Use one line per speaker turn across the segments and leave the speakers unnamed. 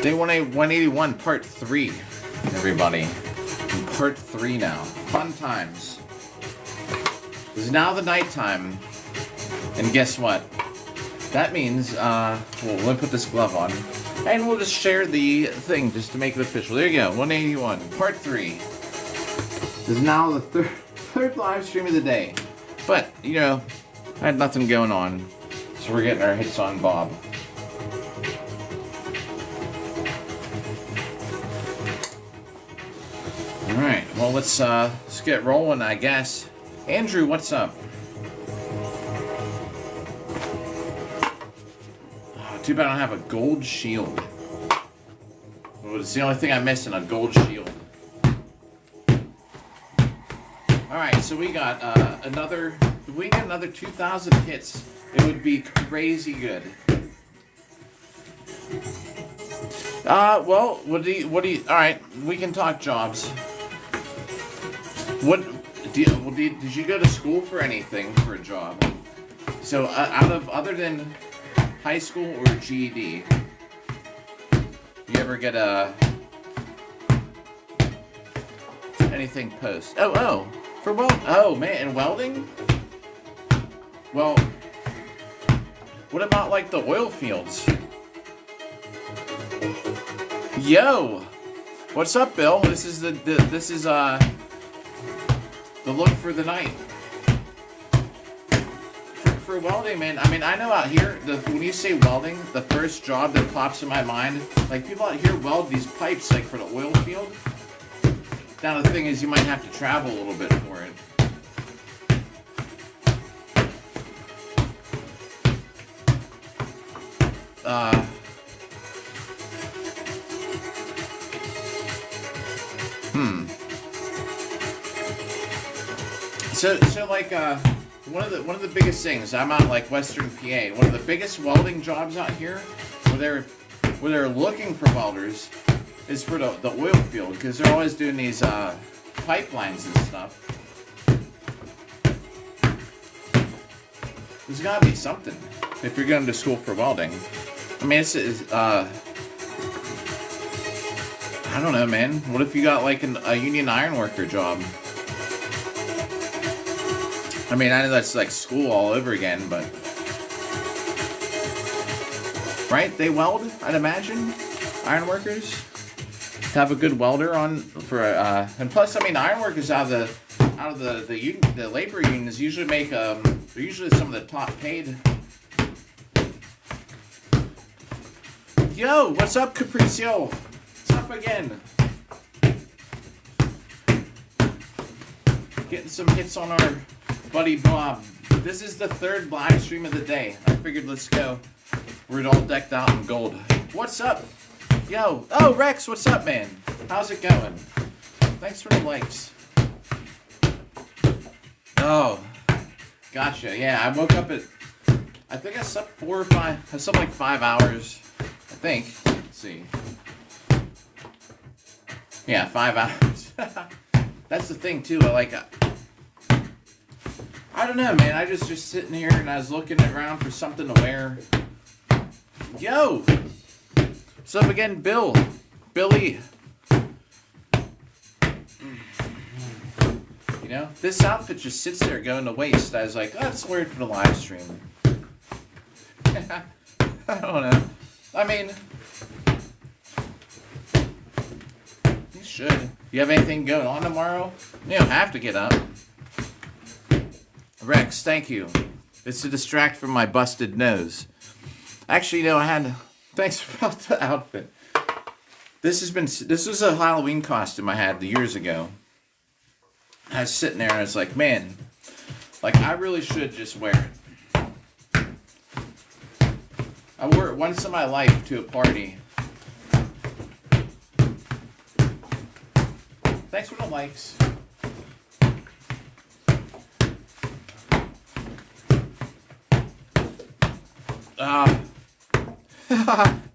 Day 181, part 3, everybody. Part 3 now. Fun times. It's now the nighttime. And guess what? That means, well, let me put this glove on. And we'll just share the thing just to make it official. There you go, 181, part 3. This is now the third live stream of the day. But, you know, I had nothing going on. So we're getting our hits on Bob. Alright, well let's get rolling, I guess. Andrew, what's up? Oh, too bad I don't have a gold shield. Well, it's the only thing I'm missing, a gold shield. Alright, so we got if we get another 2,000 hits, it would be crazy good. Well, what do you, alright, we can talk jobs. Did you go to school for anything for a job? So, other than high school or GED, you ever get anything post? Oh, for man, welding? Well, what about like the oil fields? Yo, what's up, Bill? This is the look for the night. For welding, man, I mean, I know out here, when you say welding, the first job that pops in my mind, like, people out here weld these pipes, like, for the oil field. Now, the thing is, you might have to travel a little bit for it. So like one of the biggest things, I'm out like Western PA. One of the biggest welding jobs out here, where they're looking for welders, is for the oil field, because they're always doing these pipelines and stuff. There's gotta be something if you're going to school for welding. I mean, I don't know, man. What if you got like a union ironworker job? I mean, I know that's like school all over again, but... Right? They weld, I'd imagine? Ironworkers? To have a good welder on for and plus, I mean, ironworkers out of the labor unions usually make they're usually some of the top paid. Yo, what's up, Capriccio? What's up again? Getting some hits on our buddy Bob. This is the third live stream of the day. I figured let's go. We're all decked out in gold. What's up? Yo. Oh, Rex, what's up, man? How's it going? Thanks for the likes. Oh, gotcha. Yeah, I woke up at, I think I slept 4 or 5, I slept like 5 hours, I think. Let's see. Yeah, 5 hours. That's the thing, too. I don't know, man. I just sitting here and I was looking around for something to wear. Yo! What's up again, Bill? Billy. You know, this outfit just sits there going to waste. I was like, oh, let's wear it for the live stream. I don't know. I mean, you should. You have anything going on tomorrow? You don't have to get up. Rex, thank you. It's to distract from my busted nose. Actually, you know, thanks about the outfit. This was a Halloween costume I had years ago. I was sitting there and I was like, man, like, I really should just wear it. I wore it once in my life to a party. Thanks for the likes.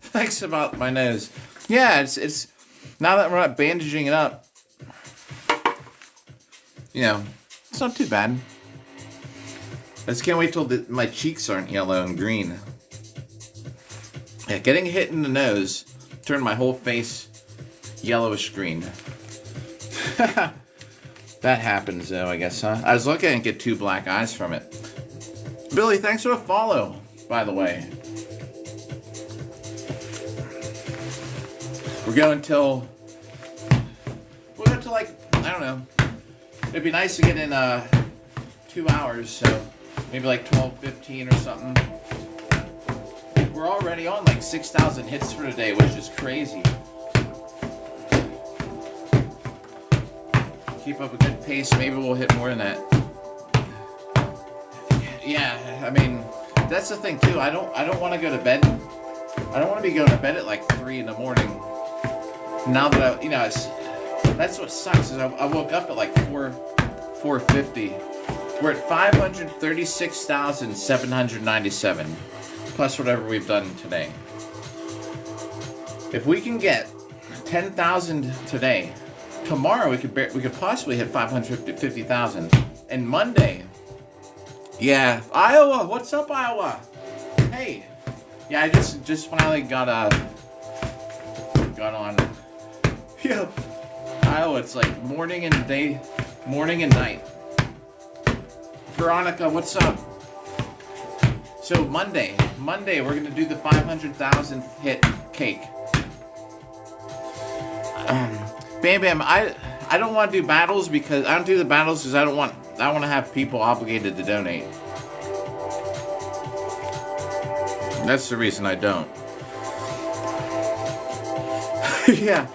Thanks about my nose. Yeah, it's now that we're not bandaging it up, you know, it's not too bad. I just can't wait till my cheeks aren't yellow and green. Yeah, getting hit in the nose Turned my whole face yellowish green. That happens though, I guess, huh? I was looking and get 2 black eyes from it. Billy, thanks for the follow, by the way. We'll go until like, I don't know. It'd be nice to get in 2 hours, so maybe like 12:15 or something. We're already on like 6,000 hits for today, which is crazy. Keep up a good pace, maybe we'll hit more than that. Yeah, I mean, that's the thing too. I don't want to go to bed. I don't want to be going to bed at like 3 in the morning. Now that that's what sucks is I woke up at like 4:50. We're at 536,797 plus whatever we've done today. If we can get 10,000 today, tomorrow we could possibly hit 550,000. And Monday, yeah, Iowa. What's up, Iowa? Hey, yeah, I just finally got on. Yeah, Iowa. It's like morning and night. Veronica, what's up? So Monday, we're gonna do the 500,000 hit cake. Bam Bam, I don't want to do battles because I don't do the battles because I want to have people obligated to donate. That's the reason I don't. Yeah,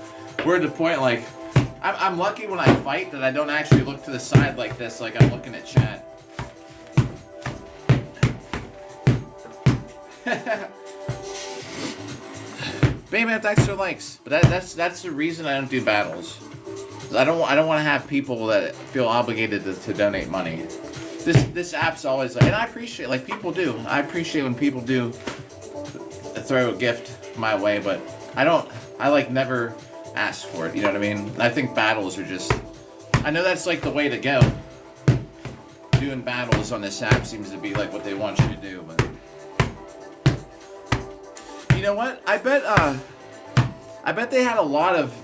we're at the point like I'm lucky when I fight that I don't actually look to the side like this, like I'm looking at chat. Bam, thanks for likes. But that's the reason I don't do battles. I don't want to have people that feel obligated to donate money. This app's always like, and I appreciate like people do. I appreciate when people do throw a gift my way, but I like never ask for it. You know what I mean? I think battles are just. I know that's like the way to go. Doing battles on this app seems to be like what they want you to do, but. You know what? I bet they had a lot of.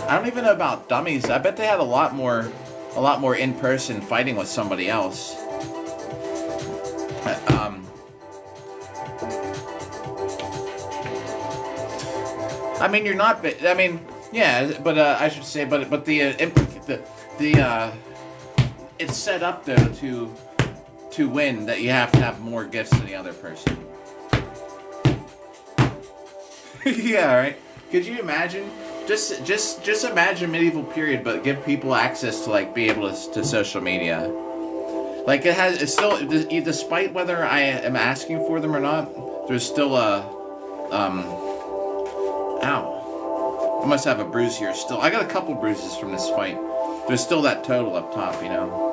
I don't even know about dummies. I bet they had a lot more in person fighting with somebody else. I mean, you're not. I mean, yeah, but I should say, but it's set up though to win that you have to have more gifts than the other person. Yeah, right. Could you imagine? Just imagine medieval period, but give people access to like be able to social media. Like it's still, despite whether I am asking for them or not, there's still a ow. I must have a bruise here still. I got a couple bruises from this fight. There's still that total up top, you know.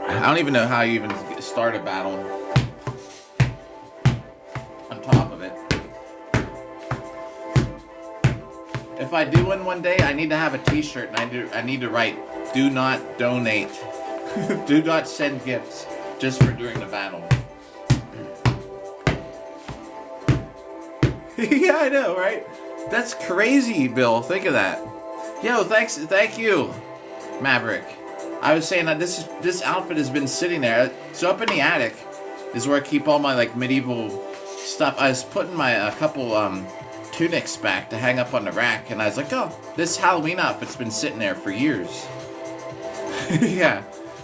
I don't even know how you even start a battle. On top of it. If I do win one day, I need to have a t-shirt and I need to write, do not donate. Do not send gifts just for during the battle. Yeah, I know, right? That's crazy, Bill. Think of that. Yo, thank you, Maverick. I was saying that this outfit has been sitting there. So up in the attic is where I keep all my like medieval stuff. I was putting a couple tunics back to hang up on the rack, and I was like, oh, this Halloween outfit's been sitting there for years. Yeah,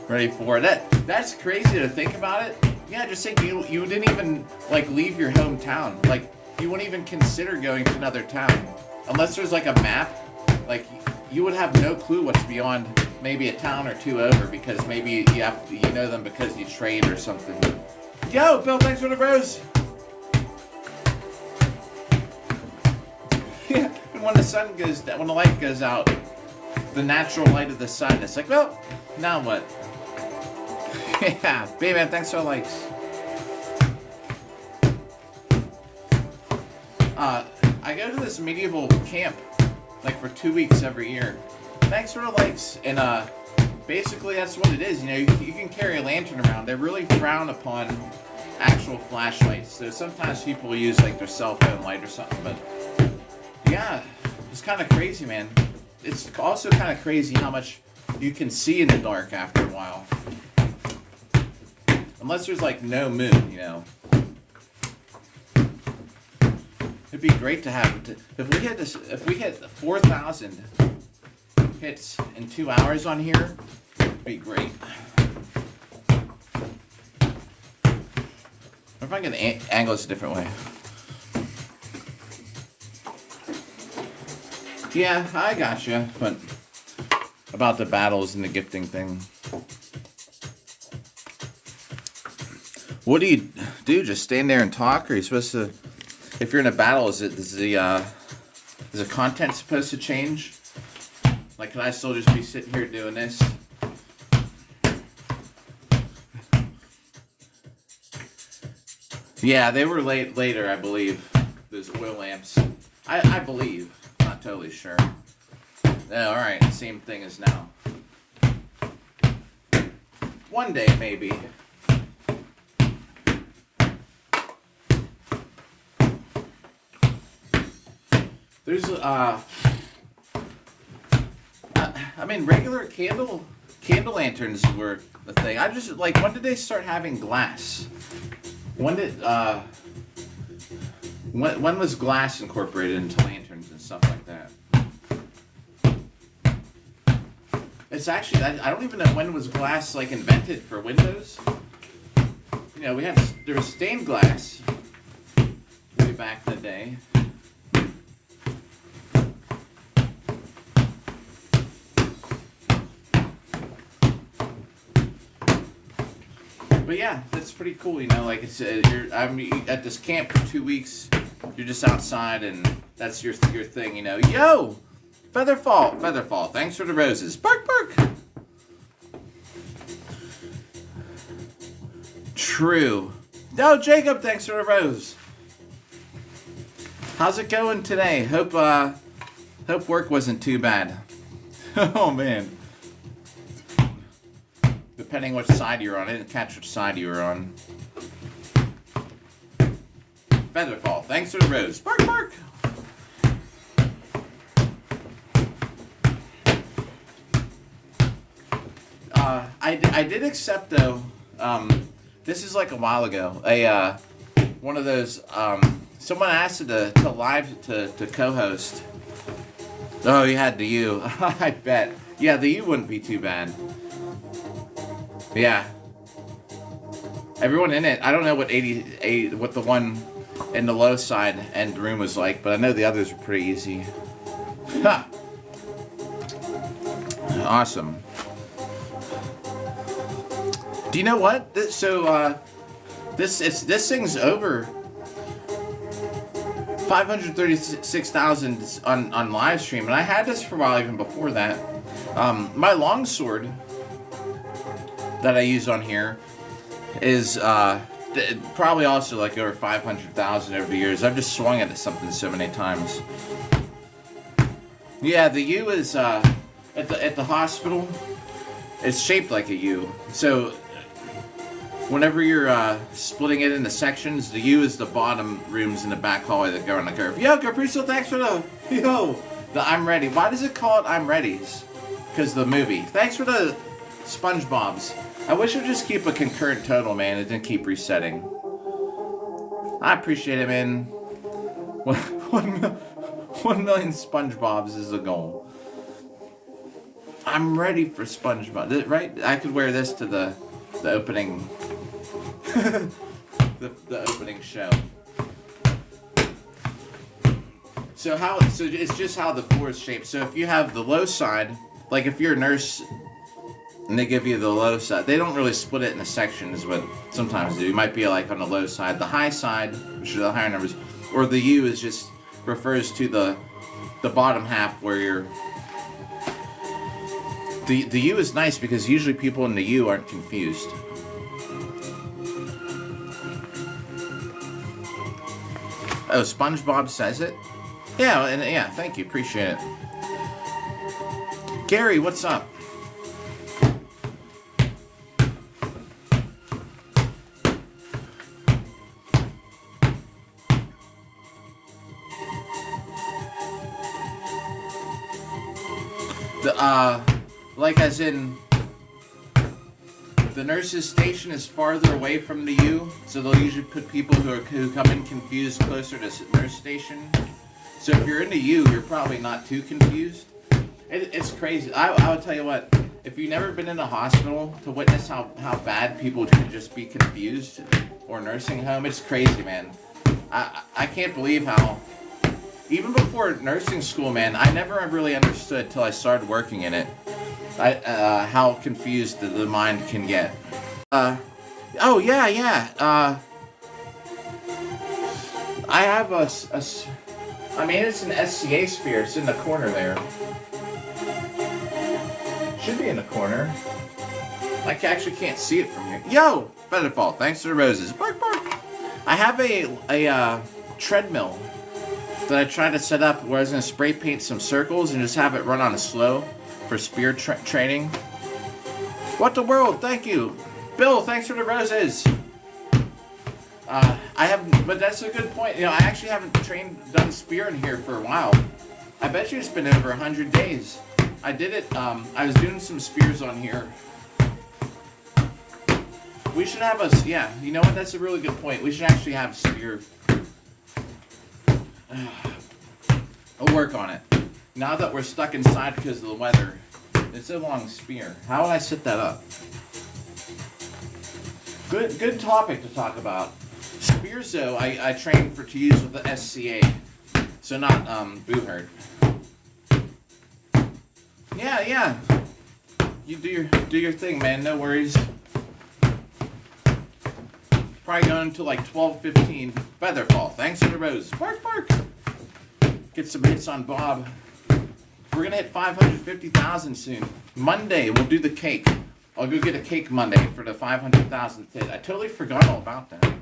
ready for it. That's crazy to think about it. Yeah, just think you didn't even like leave your hometown. Like you wouldn't even consider going to another town unless there's like a map. Like you would have no clue what's beyond maybe a town or two over because maybe you know them because you trade or something. Yo, Bill, thanks for the rose. Yeah, and when the sun goes down, when the light goes out, the natural light of the sun, it's like, well, now what? Yeah, baby, thanks for the likes. I go to this medieval camp like for 2 weeks every year. Thanks for the likes. And basically that's what it is. You know, you can carry a lantern around. They really frown upon actual flashlights. So sometimes people use like their cell phone light or something. But yeah, it's kind of crazy, man. It's also kind of crazy how much you can see in the dark after a while. Unless there's like no moon, you know. It'd be great to have if we had this. If we hit 4,000 hits in 2 hours on here, it'd be great. If I can angle this a different way. Yeah, I gotcha. But about the battles and the gifting thing. What do you do? Just stand there and talk, or are you supposed to? If you're in a battle, is the content supposed to change? Like, can I still just be sitting here doing this? Yeah, they were later, I believe. Those oil lamps. I believe. Not totally sure. Yeah, alright, same thing as now. One day, maybe. There's, I mean, regular candle lanterns were the thing. I just, like, when did they start having glass? When did, when was glass incorporated into lanterns and stuff like that? It's actually, I don't even know when was glass, like, invented for windows. You know, there was stained glass way back in the day. But yeah, that's pretty cool, you know, like it's I'm at this camp for 2 weeks, you're just outside and that's your thing, you know. Yo! Featherfall, thanks for the roses. Bark, bark! True. No, Jacob, thanks for the rose. How's it going today? Hope work wasn't too bad. Oh, man. Depending which side you're on. I didn't catch which side you were on. Featherfall, thanks for the rose. Bark, bark! I did accept, though, this is like a while ago, one of those, someone asked to co-host. Oh, you had the U. I bet. Yeah, the U wouldn't be too bad. Yeah. Everyone in it, I don't know what the one in the low side end room was like, but I know the others were pretty easy. Ha! Awesome. Do you know what? This thing's over 536,000 on live stream, and I had this for a while even before that. My longsword that I use on here is probably also like over 500,000 over the years. I've just swung it at something so many times. Yeah, the U is at the hospital. It's shaped like a U. So whenever you're splitting it into sections, the U is the bottom rooms in the back hallway that go on the curve. Yo, Capricio, thanks for the I'm ready. Why does it call it I'm ready's? Because the movie. Thanks for the SpongeBob's. I wish it would just keep a concurrent total, man. It didn't keep resetting. I appreciate it, man. 1 million SpongeBob's is the goal. I'm ready for SpongeBob. Right? I could wear this to the opening... the opening show. So it's just how the floor is shaped. So if you have the low side, like if you're a nurse and they give you the low side, they don't really split it into sections, but sometimes do. It might be like on the low side. The high side, which are the higher numbers, or the U is just refers to the bottom half where you're... The U is nice because usually people in the U aren't confused. Oh, SpongeBob says it? Yeah, and yeah, thank you, appreciate it. Gary, what's up? Like as in, the nurse's station is farther away from the U, so they'll usually put people who come in confused closer to nurse station. So if you're in the U, you're probably not too confused. It's crazy. I would tell you what, if you've never been in a hospital to witness how bad people can just be confused, or nursing home, it's crazy, man. I can't believe how, even before nursing school, man, I never really understood till I started working in it, how confused the mind can get. Oh yeah. I have I mean, it's an SCA spear. It's in the corner there. Should be in the corner. I actually can't see it from here. Yo, Featherfall, thanks for the roses. Bark, bark. I have a treadmill that I tried to set up where I was going to spray paint some circles and just have it run on a slow for spear training. What the world? Thank you. Bill, thanks for the roses. But that's a good point. You know, I actually haven't done spear in here for a while. I bet you it's been over 100 days. I did it, I was doing some spears on here. We should have yeah, you know what, that's a really good point. We should actually have spear. I'll work on it. Now that we're stuck inside because of the weather, it's a long spear. How would I set that up? Good topic to talk about. Spears, though, I train to use with the SCA, so not Booherd. Yeah. You do your thing, man. No worries. Probably going to like 12:15. Featherfall. Thanks for the rose. Bark, bark. Get some hits on Bob. We're gonna hit 550,000 soon. Monday we'll do the cake. I'll go get a cake Monday for the 500,000th hit. I totally forgot all about that.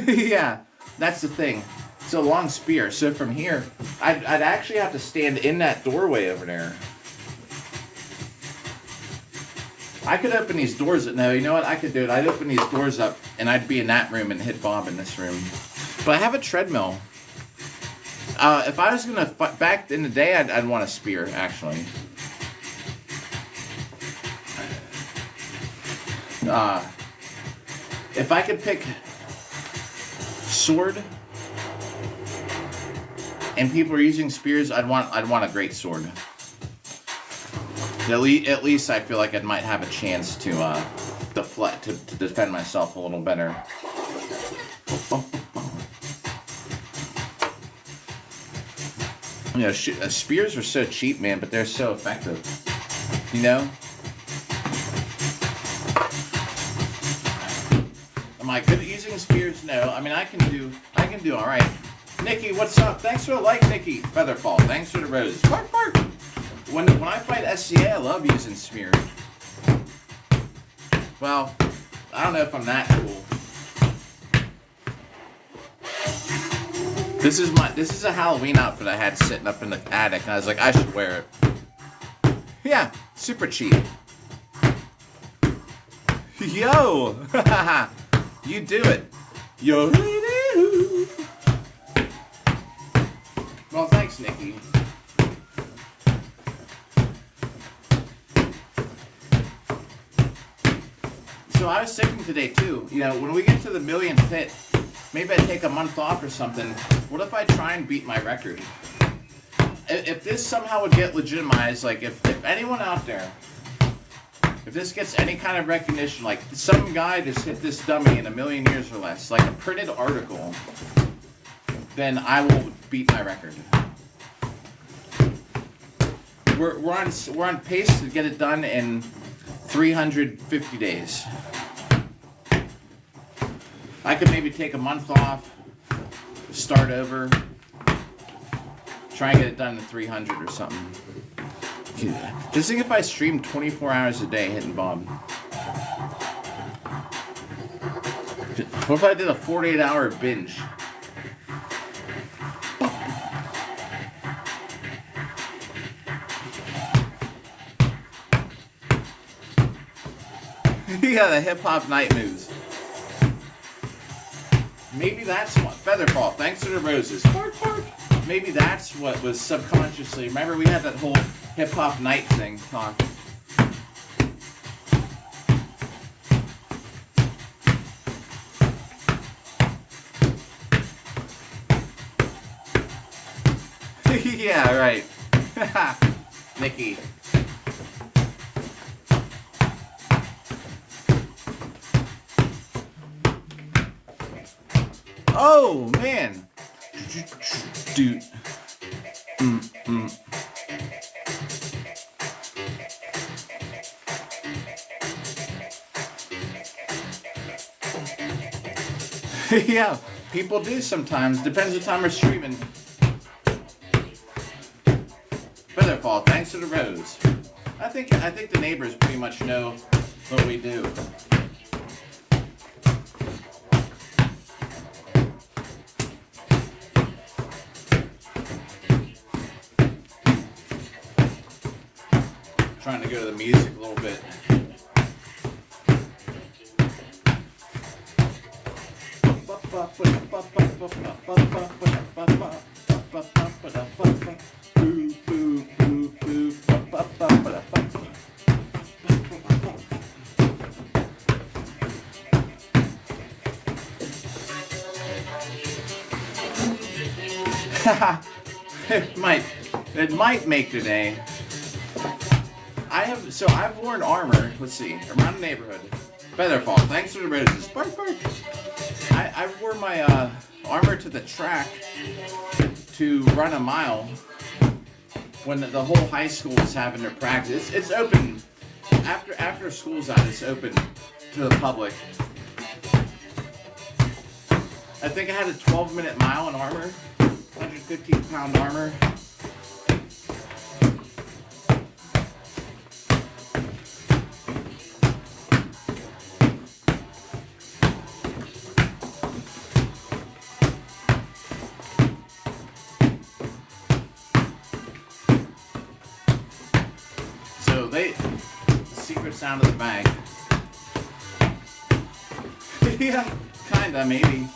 Yeah, that's the thing. It's a long spear, so from here, I'd actually have to stand in that doorway over there. I could open these doors. No, you know what? I could do it. I'd open these doors up, and I'd be in that room and hit Bob in this room. But I have a treadmill. If I was gonna back in the day, I'd want a spear actually. If I could pick sword, and people are using spears, I'd want a great sword. At least I feel like I might have a chance to deflect, to defend myself a little better. You know, spears are so cheap, man, but they're so effective. You know? Am I good at using spears? No. I mean, I can do all right. Nikki, what's up? Thanks for the like, Nikki. Featherfall, thanks for the rose. Bark, bark. When I fight SCA, I love using spear. Well, I don't know if I'm that cool. This is a Halloween outfit I had sitting up in the attic, and I was like, I should wear it. Yeah, super cheap. Yo, you do it. Yo. Well, thanks, Nikki. So I was thinking today too, you know, when we get to the millionth hit, maybe I take a month off or something. What if I try and beat my record? If this somehow would get legitimized, like if anyone out there, if this gets any kind of recognition, like some guy just hit this dummy in 1,000,000 years or less, like a printed article, then I will beat my record. We're on pace to get it done in 350 days. I could maybe take a month off, start over, try and get it done in 300 or something. Just think if I streamed 24 hours a day hitting Bob. What if I did a 48-hour binge? Yeah, the hip-hop night moves. Maybe that's one. Featherfall, thanks for the roses. Bark, bark. maybe that's what was subconsciously. Remember, we had that whole hip hop night thing talk. Yeah, right. Nikki. Oh man. Dude. Yeah, people do sometimes. Depends what time we're streaming. Featherfall, thanks to the rose. I think the neighbors pretty much know what we do. Trying to go to the music a little bit. It might make today. I've worn armor, let's see, around the neighborhood. Featherfall, thanks for the roses. Bark, bark. I wore my armor to the track to run a mile when the whole high school was having their practice. It's open, after school's out, it's open to the public. I think I had a 12-minute mile in armor, 115-pound armor. Secret sound of the bag. Yeah, kinda, maybe.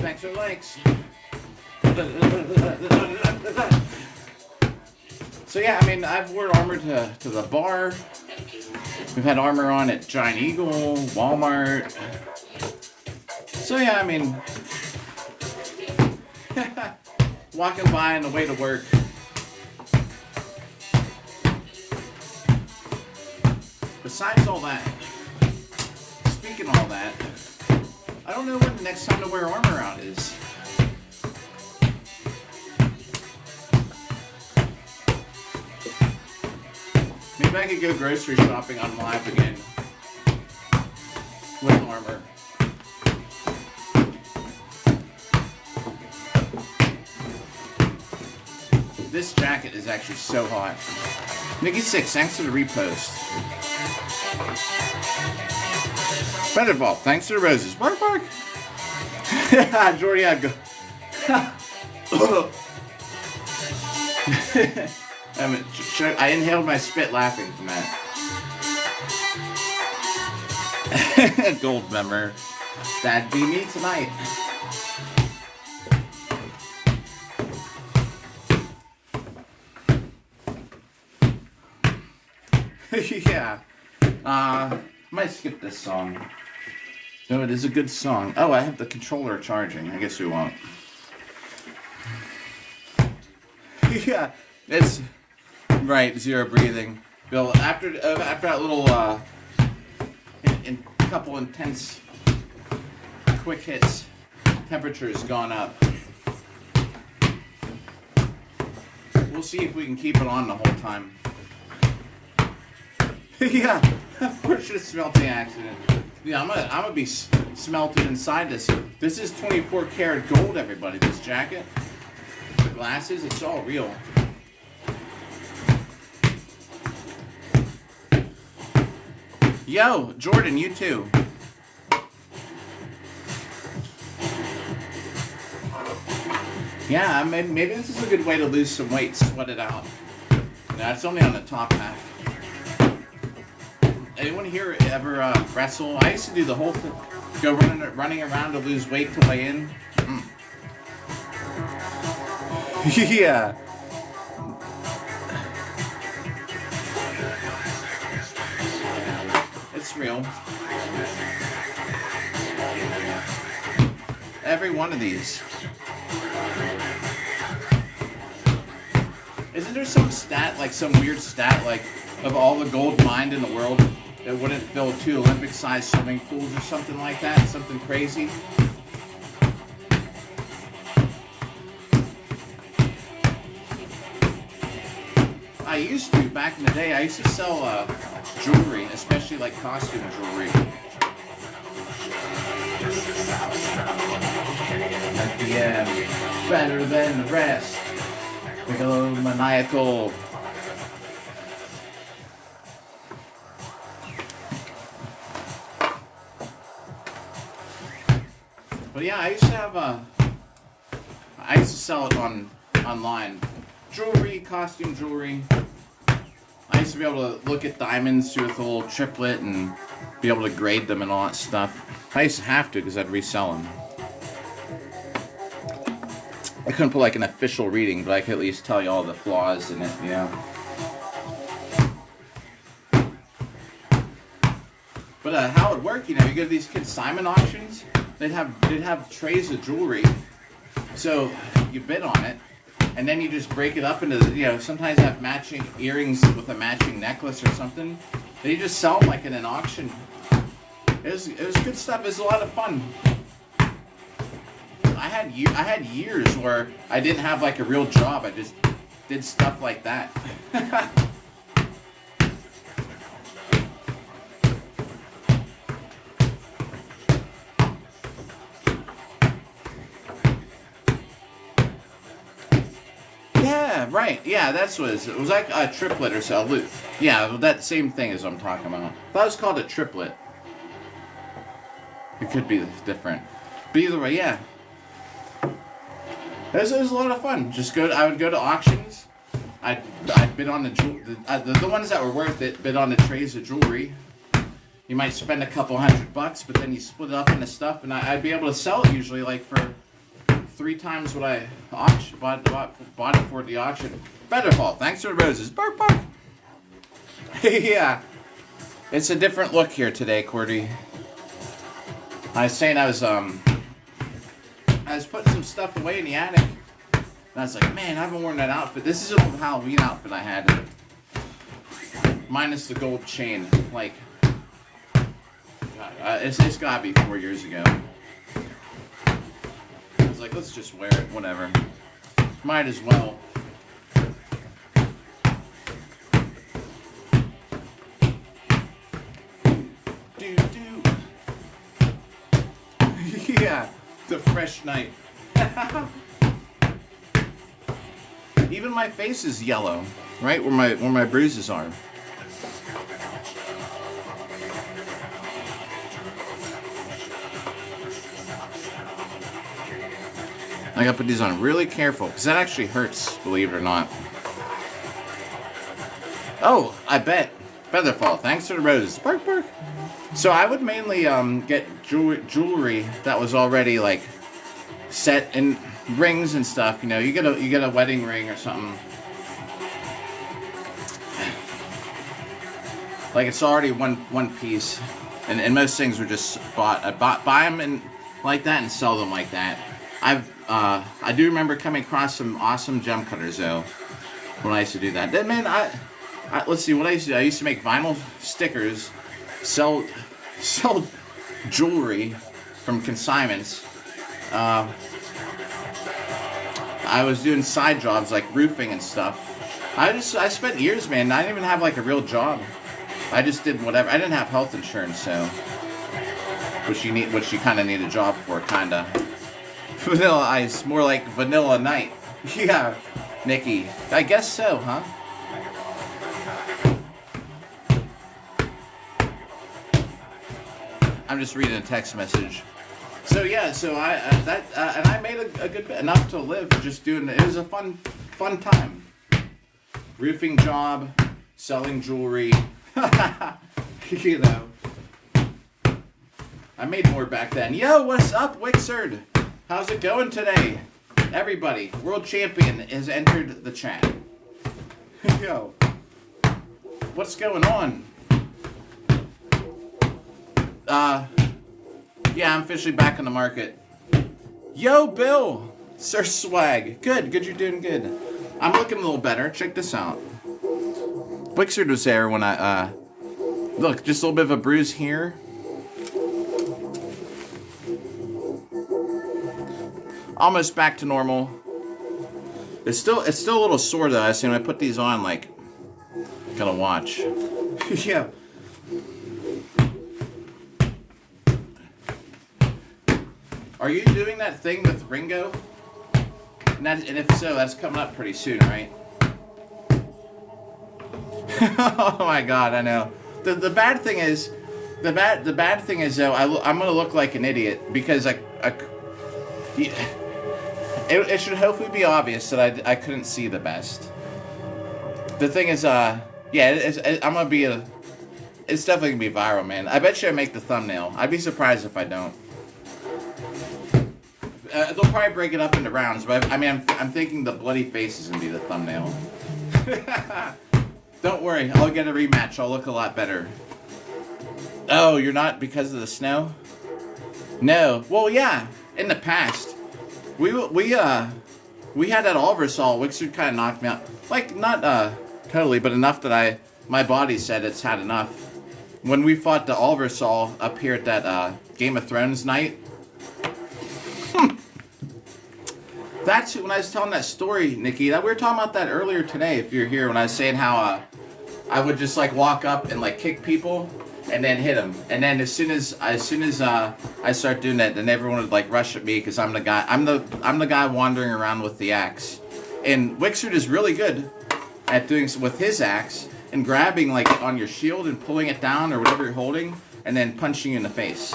Thanks for likes. So yeah, I mean, I've worn armor to the bar. We've had armor on at Giant Eagle, Walmart. So yeah, I mean, walking by on the way to work. Besides all that, speaking of all that, I don't know when the next time to wear armor out is. Maybe I could go grocery shopping on live again with armor. This jacket is actually so hot. Nikki6, thanks for the repost. Featherball, thanks for the roses. Bark, bark. Jordy, I'd go. I inhaled my spit laughing from that. Gold member. That'd be me tonight. Yeah. Might skip this song. No, it is a good song. Oh, I have the controller charging. I guess we won't. Yeah, it's right. Zero breathing. Bill, after that little in couple intense quick hits, temperature's gone up. We'll see if we can keep it on the whole time. Yeah, unfortunate smelting accident. Yeah, I'm gonna be smelted inside this. This is 24 karat gold, everybody. This jacket, the glasses, it's all real. Yo, Jordan, you too. Yeah, maybe this is a good way to lose some weight, sweat it out. Now, it's only on the top half. Anyone here ever wrestle? I used to do the whole thing. Go running around to lose weight to weigh in. Yeah. It's real. Every one of these. Isn't there some stat, like some weird stat, like of all the gold mined in the world, it wouldn't fill 2 Olympic-sized swimming pools or something like that? Something crazy. I used to, back in the day, I used to sell jewelry, especially like costume jewelry. At the end, better than the rest. Like a little maniacal. But yeah, I used to have I used to sell it online. Jewelry, costume jewelry. I used to be able to look at diamonds with a little triplet and be able to grade them and all that stuff. I used to have to because I'd resell them. I couldn't put like an official reading, but I could at least tell you all the flaws in it, you know. But how it worked, you know, you go to these consignment auctions, they'd have trays of jewelry, so you bid on it, and then you just break it up into, you know, sometimes have matching earrings with a matching necklace or something. Then you just sell them like in an auction. It was good stuff. It was a lot of fun. I had years where I didn't have like a real job. I just did stuff like that. Yeah, right. Yeah, that's what it was. It was like a triplet or so. Yeah, that same thing as I'm talking about. I thought it was called a triplet. It could be different. But either way, yeah. It was a lot of fun. I would go to auctions. I'd bid on the ones that were worth it, bid on the trays of jewelry. You might spend a couple $100, but then you split it up into stuff, and I'd be able to sell it usually like for 3 times what I bought it for the auction. Better Fall, thanks for the roses. Bark, bark. Yeah. It's a different look here today, Cordy. I was saying I was putting some stuff away in the attic, and I was like, man, I haven't worn that outfit. This is an old Halloween outfit I had, minus the gold chain. Like, it's gotta be 4 years ago. I was like, let's just wear it, whatever. Might as well. Yeah, the fresh night. Even my face is yellow, right where my bruises are. I gotta put these on really careful because that actually hurts, believe it or not. Oh, I bet. Featherfall, thanks for the roses. Bark, bark. So I would mainly get jewelry that was already like set in rings and stuff. You know, you get a wedding ring or something. Like it's already one piece, and most things were just bought. I buy them and like that and sell them like that. I do remember coming across some awesome gem cutters though when I used to do that. Then man, let's see what I used to do. I used to make vinyl stickers, sell jewelry from consignments. I was doing side jobs like roofing and stuff. I spent years, man. I didn't even have like a real job. I just did whatever. I didn't have health insurance, so which you kind of need a job for, kinda. Vanilla Ice, more like Vanilla Night. Yeah, Nikki. I guess so, huh? I'm just reading a text message. So yeah, so and I made a good bit, enough to live just doing it. It was a fun time. Roofing job, selling jewelry, you know. I made more back then. Yo, what's up, Wixard? How's it going today? Everybody, world champion has entered the chat. Yo, what's going on? Yeah, I'm officially back on the market. Yo, Bill, Sir Swag. Good, you're doing good. I'm looking a little better. Check this out. Wixard was there when I, look, just a little bit of a bruise here. Almost back to normal. It's still a little sore though. I see when I put these on, like, gotta watch. Yeah. Are you doing that thing with Ringo? And if so, that's coming up pretty soon, right? Oh my God, I know. The bad thing is, the bad thing is though, I'm gonna look like an idiot because it should hopefully be obvious that I couldn't see the best. The thing is, yeah, I'm gonna be it's definitely gonna be viral, man. I bet you I make the thumbnail. I'd be surprised if I don't. They'll probably break it up into rounds, but I mean, I'm thinking the bloody face is gonna be the thumbnail. Don't worry, I'll get a rematch. I'll look a lot better. Oh, you're not because of the snow? No. Well, yeah. In the past, we had that Ulversol. Wixard kind of knocked me out. Like, not totally, but enough that my body said it's had enough. When we fought the Ulversol up here at that Game of Thrones night. That's when I was telling that story, Nikki. That we were talking about that earlier today. If you're here, when I was saying how I would just like walk up and like kick people and then hit them, and then as soon as I start doing that, then everyone would like rush at me because I'm the guy. I'm the guy wandering around with the axe, and Wixard is really good at doing with his axe and grabbing like on your shield and pulling it down or whatever you're holding, and then punching you in the face.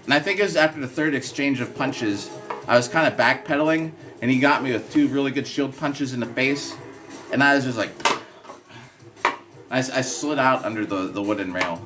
And I think it was after the third exchange of punches, I was kind of backpedaling. And he got me with 2 really good shield punches in the face. And I was just like... I slid out under the wooden rail.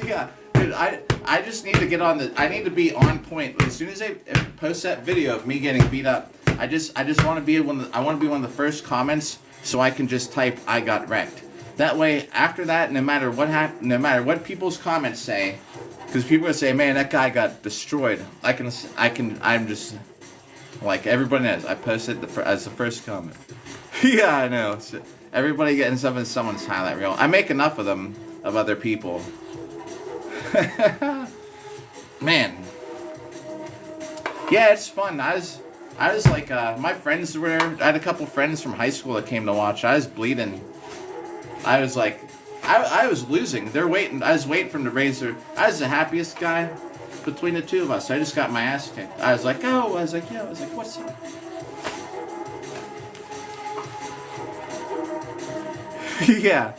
Yeah, dude, I just need to get on the... I need to be on point. As soon as I post that video of me getting beat up, I just want to be one of the first comments so I can just type, "I got wrecked." That way, after that, no matter what people's comments say, because people will say, "Man, that guy got destroyed." I'm just like everybody knows. I posted as the first comment. Yeah, I know. So everybody getting someone's highlight reel. I make enough of them of other people. Man. Yeah, it's fun. I was like, my friends were there. I had a couple friends from high school that came to watch. I was bleeding. I was like, I was losing. They're waiting. I was waiting for them to raise their... I was the happiest guy between the two of us. I just got my ass kicked. I was like, oh. I was like, yeah. I was like, what's up? Yeah.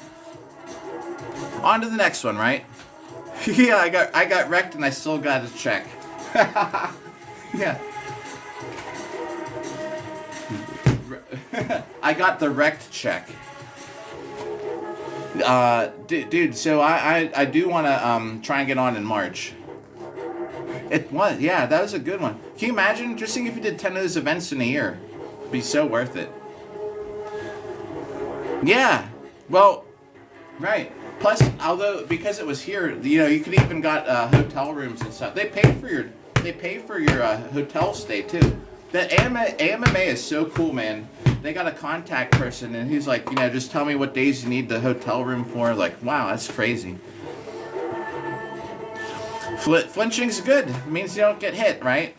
On to the next one, right? Yeah, I got wrecked and I still got a check. Yeah. I got the wrecked check. Dude, so I do want to try and get on in March. Yeah, that was a good one. Can you imagine just seeing if you did 10 of those events in a year? It'd be so worth it. Yeah, well, right. Plus, because it was here, you could even got hotel rooms and stuff. They pay for your hotel stay too. The AMMA is so cool, man. They got a contact person, and he's like, just tell me what days you need the hotel room for. Like, wow, that's crazy. Flinching's good. It means you don't get hit, right?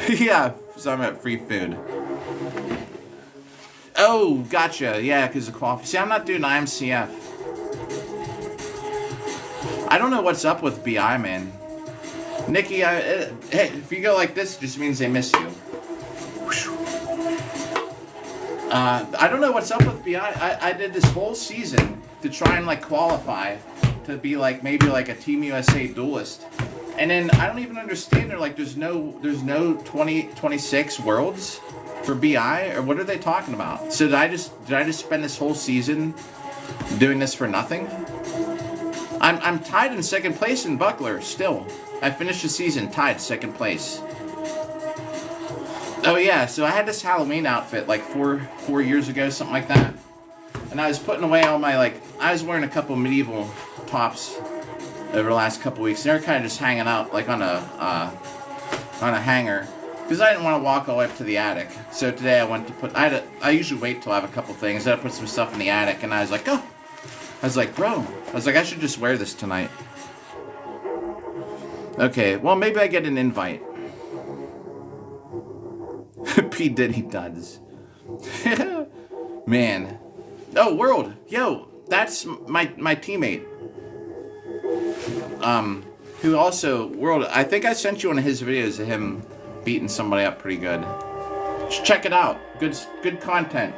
Yeah, so I'm at free food. Oh, gotcha. Yeah, because of coffee. See, I'm not doing IMCF. I don't know what's up with BI, man. Nikki, hey, if you go like this, it just means they miss you. I don't know what's up with BI. I did this whole season to try and like qualify to be like maybe like a Team USA duelist, and then I don't even understand. They're like, there's no 2026 worlds for BI, or what are they talking about? So did I just spend this whole season doing this for nothing? I'm tied in second place in Buckler still. I finished the season tied second place. Oh yeah, so I had this Halloween outfit like four years ago, something like that. And I was putting away all my I was wearing a couple medieval tops over the last couple weeks. And they were kind of just hanging out like on a hanger because I didn't want to walk all the way up to the attic. So today I went to put. I usually wait till I have a couple things. Then I put some stuff in the attic, and I was like, oh, bro, I should just wear this tonight. Okay, well maybe I get an invite. P. Diddy does. Man. Oh, World. Yo, that's my teammate. Who also, World, I think I sent you one of his videos of him beating somebody up pretty good. Just check it out. Good content.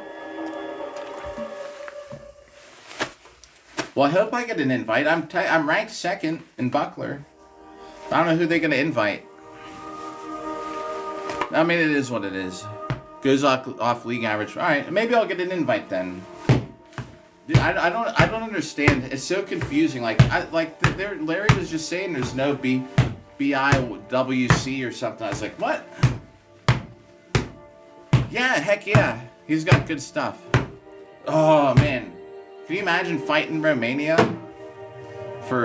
Well, I hope I get an invite. I'm ranked second in Buckler. I don't know who they're going to invite. I mean, it is what it is. Goes off league average. All right, maybe I'll get an invite then. Dude, I don't understand. It's so confusing. Larry was just saying there's no BIWC or something. I was like, what? Yeah, heck yeah. He's got good stuff. Oh man, can you imagine fighting Romania for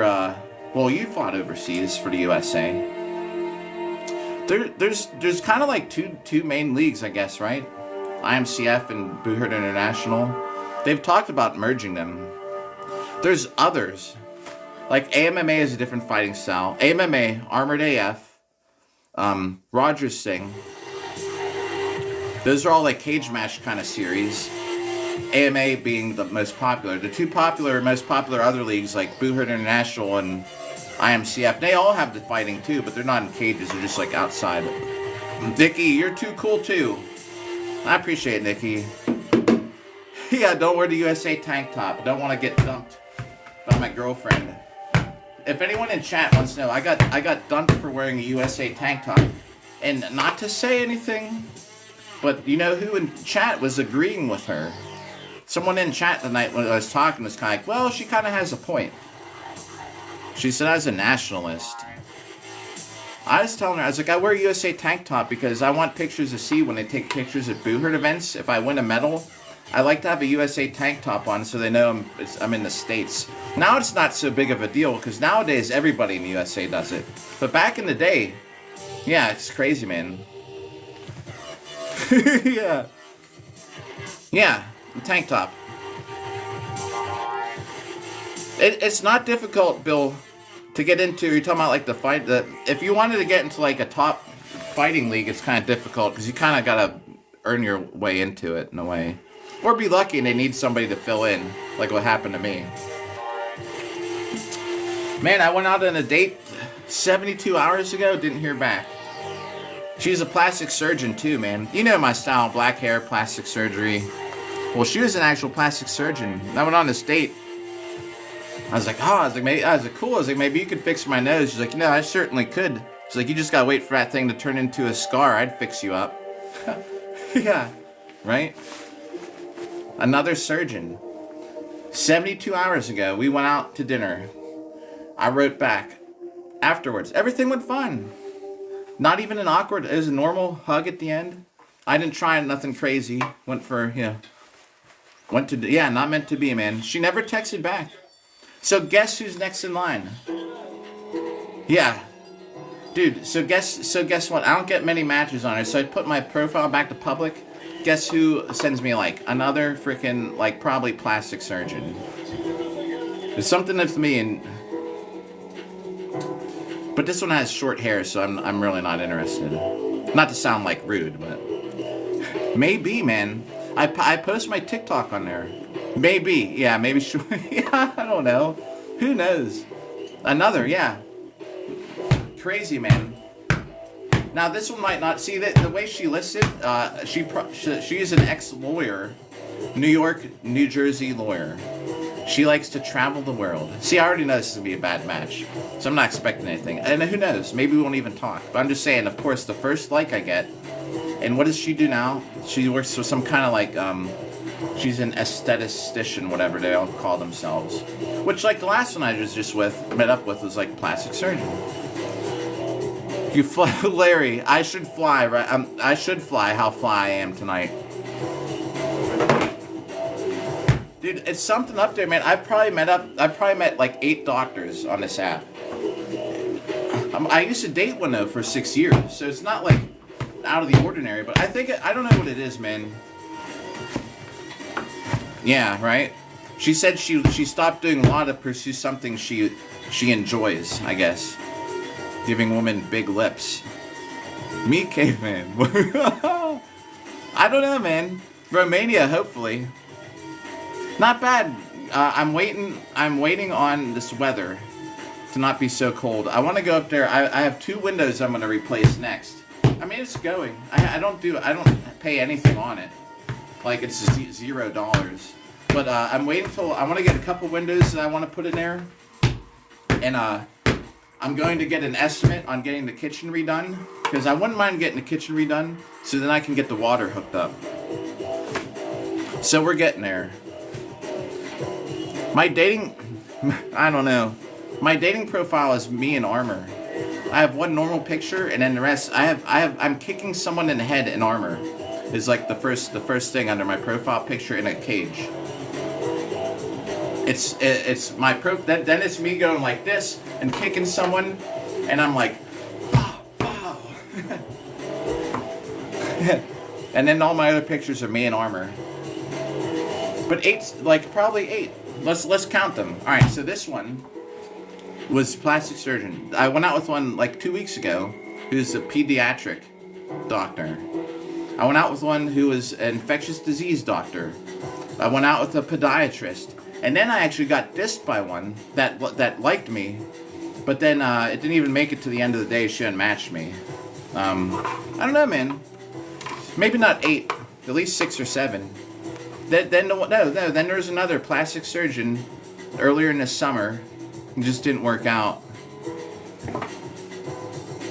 well, you fought overseas for the USA. There's kind of like two main leagues, I guess, right? IMCF and Booherd International. They've talked about merging them. There's others. Like AMMA is a different fighting style. AMMA, Armored AF, Rogers Singh. Those are all like cage match kind of series. AMA being the most popular. The two most popular other leagues like Booherd International and IMCF, they all have the fighting too, but they're not in cages, they're just like outside. Nikki, you're too cool too. I appreciate it, Nikki. Yeah, don't wear the USA tank top. Don't want to get dumped by my girlfriend. If anyone in chat wants to know, I got dumped for wearing a USA tank top. And not to say anything, but you know who in chat was agreeing with her? Someone in chat tonight when I was talking was kind of like, well, she kind of has a point. She said I was a nationalist. I was telling her, I was like, I wear a USA tank top because I want pictures to see when they take pictures at Booherd events. If I win a medal, I like to have a USA tank top on so they know I'm in the States. Now it's not so big of a deal because nowadays everybody in the USA does it. But back in the day, yeah, it's crazy, man. Yeah. Yeah, the tank top. It's not difficult, Bill, to get into. You're talking about like the fight. If you wanted to get into like a top fighting league, it's kind of difficult because you kind of gotta earn your way into it in a way, or be lucky and they need somebody to fill in, like what happened to me. Man, I went out on a date 72 hours ago. Didn't hear back. She's a plastic surgeon too, man. You know my style: black hair, plastic surgery. Well, she was an actual plastic surgeon. I went on this date. I was like, cool. I was like, maybe you could fix my nose. She's like, no, I certainly could. She's like, you just gotta wait for that thing to turn into a scar. I'd fix you up. Yeah, right? Another surgeon. 72 hours ago, we went out to dinner. I wrote back. Afterwards, everything went fine. Not even an awkward, it was a normal hug at the end. I didn't try nothing crazy. Went for, not meant to be, man. She never texted back. So guess who's next in line? Yeah. Dude, so guess what? I don't get many matches on her, so I put my profile back to public. Guess who sends me like another freaking like probably plastic surgeon. There's something with me and but this one has short hair, so I'm really not interested. Not to sound like rude, but maybe, man. I post my TikTok on there. Maybe, yeah, maybe sure. Yeah, I don't know. Who knows? Another, yeah. Crazy, man. Now this one might not see that the way she listed. She is an ex-lawyer, New York, New Jersey lawyer. She likes to travel the world. See, I already know this is gonna be a bad match, so I'm not expecting anything. And who knows? Maybe we won't even talk. But I'm just saying. Of course, the first like I get. And what does she do now? She works with some kind of like she's an aesthetician, whatever they all call themselves. Which, like, the last one I was just met up with was like plastic surgeon. You fly, Larry. I should fly, right? I should fly. How fly I am tonight, dude. It's something up there, man. I've probably met like 8 doctors on this app. I used to date one though for 6 years, so it's not like out of the ordinary. But I don't know what it is, man. Yeah, right. She said she stopped doing law to pursue something she enjoys, I guess. Giving women big lips. Me, caveman. I don't know, man. Romania, hopefully. Not bad. I'm waiting on this weather to not be so cold. I want to go up there. I have 2 windows I'm going to replace next. I mean, it's going. I don't pay anything on it. Like, it's $0. But I'm waiting till I want to get a couple windows that I want to put in there. And I'm going to get an estimate on getting the kitchen redone, because I wouldn't mind getting the kitchen redone, so then I can get the water hooked up. So we're getting there. My dating, I don't know. My dating profile is me in armor. I have one normal picture, and then the rest I'm kicking someone in the head in armor. Is like the first thing under my profile picture in a cage. It's my then it's me going like this and kicking someone, and I'm like, pow, pow. And then all my other pictures are me in armor. But 8, like probably 8. Let's count them. All right, so this one was plastic surgeon. I went out with one like 2 weeks ago, who's a pediatric doctor. I went out with one who was an infectious disease doctor. I went out with a podiatrist. And then I actually got dissed by one that liked me, but then it didn't even make it to the end of the day. She unmatched me. I don't know, man. Maybe not 8, at least 6 or 7. Then there was another plastic surgeon earlier in the summer. It just didn't work out.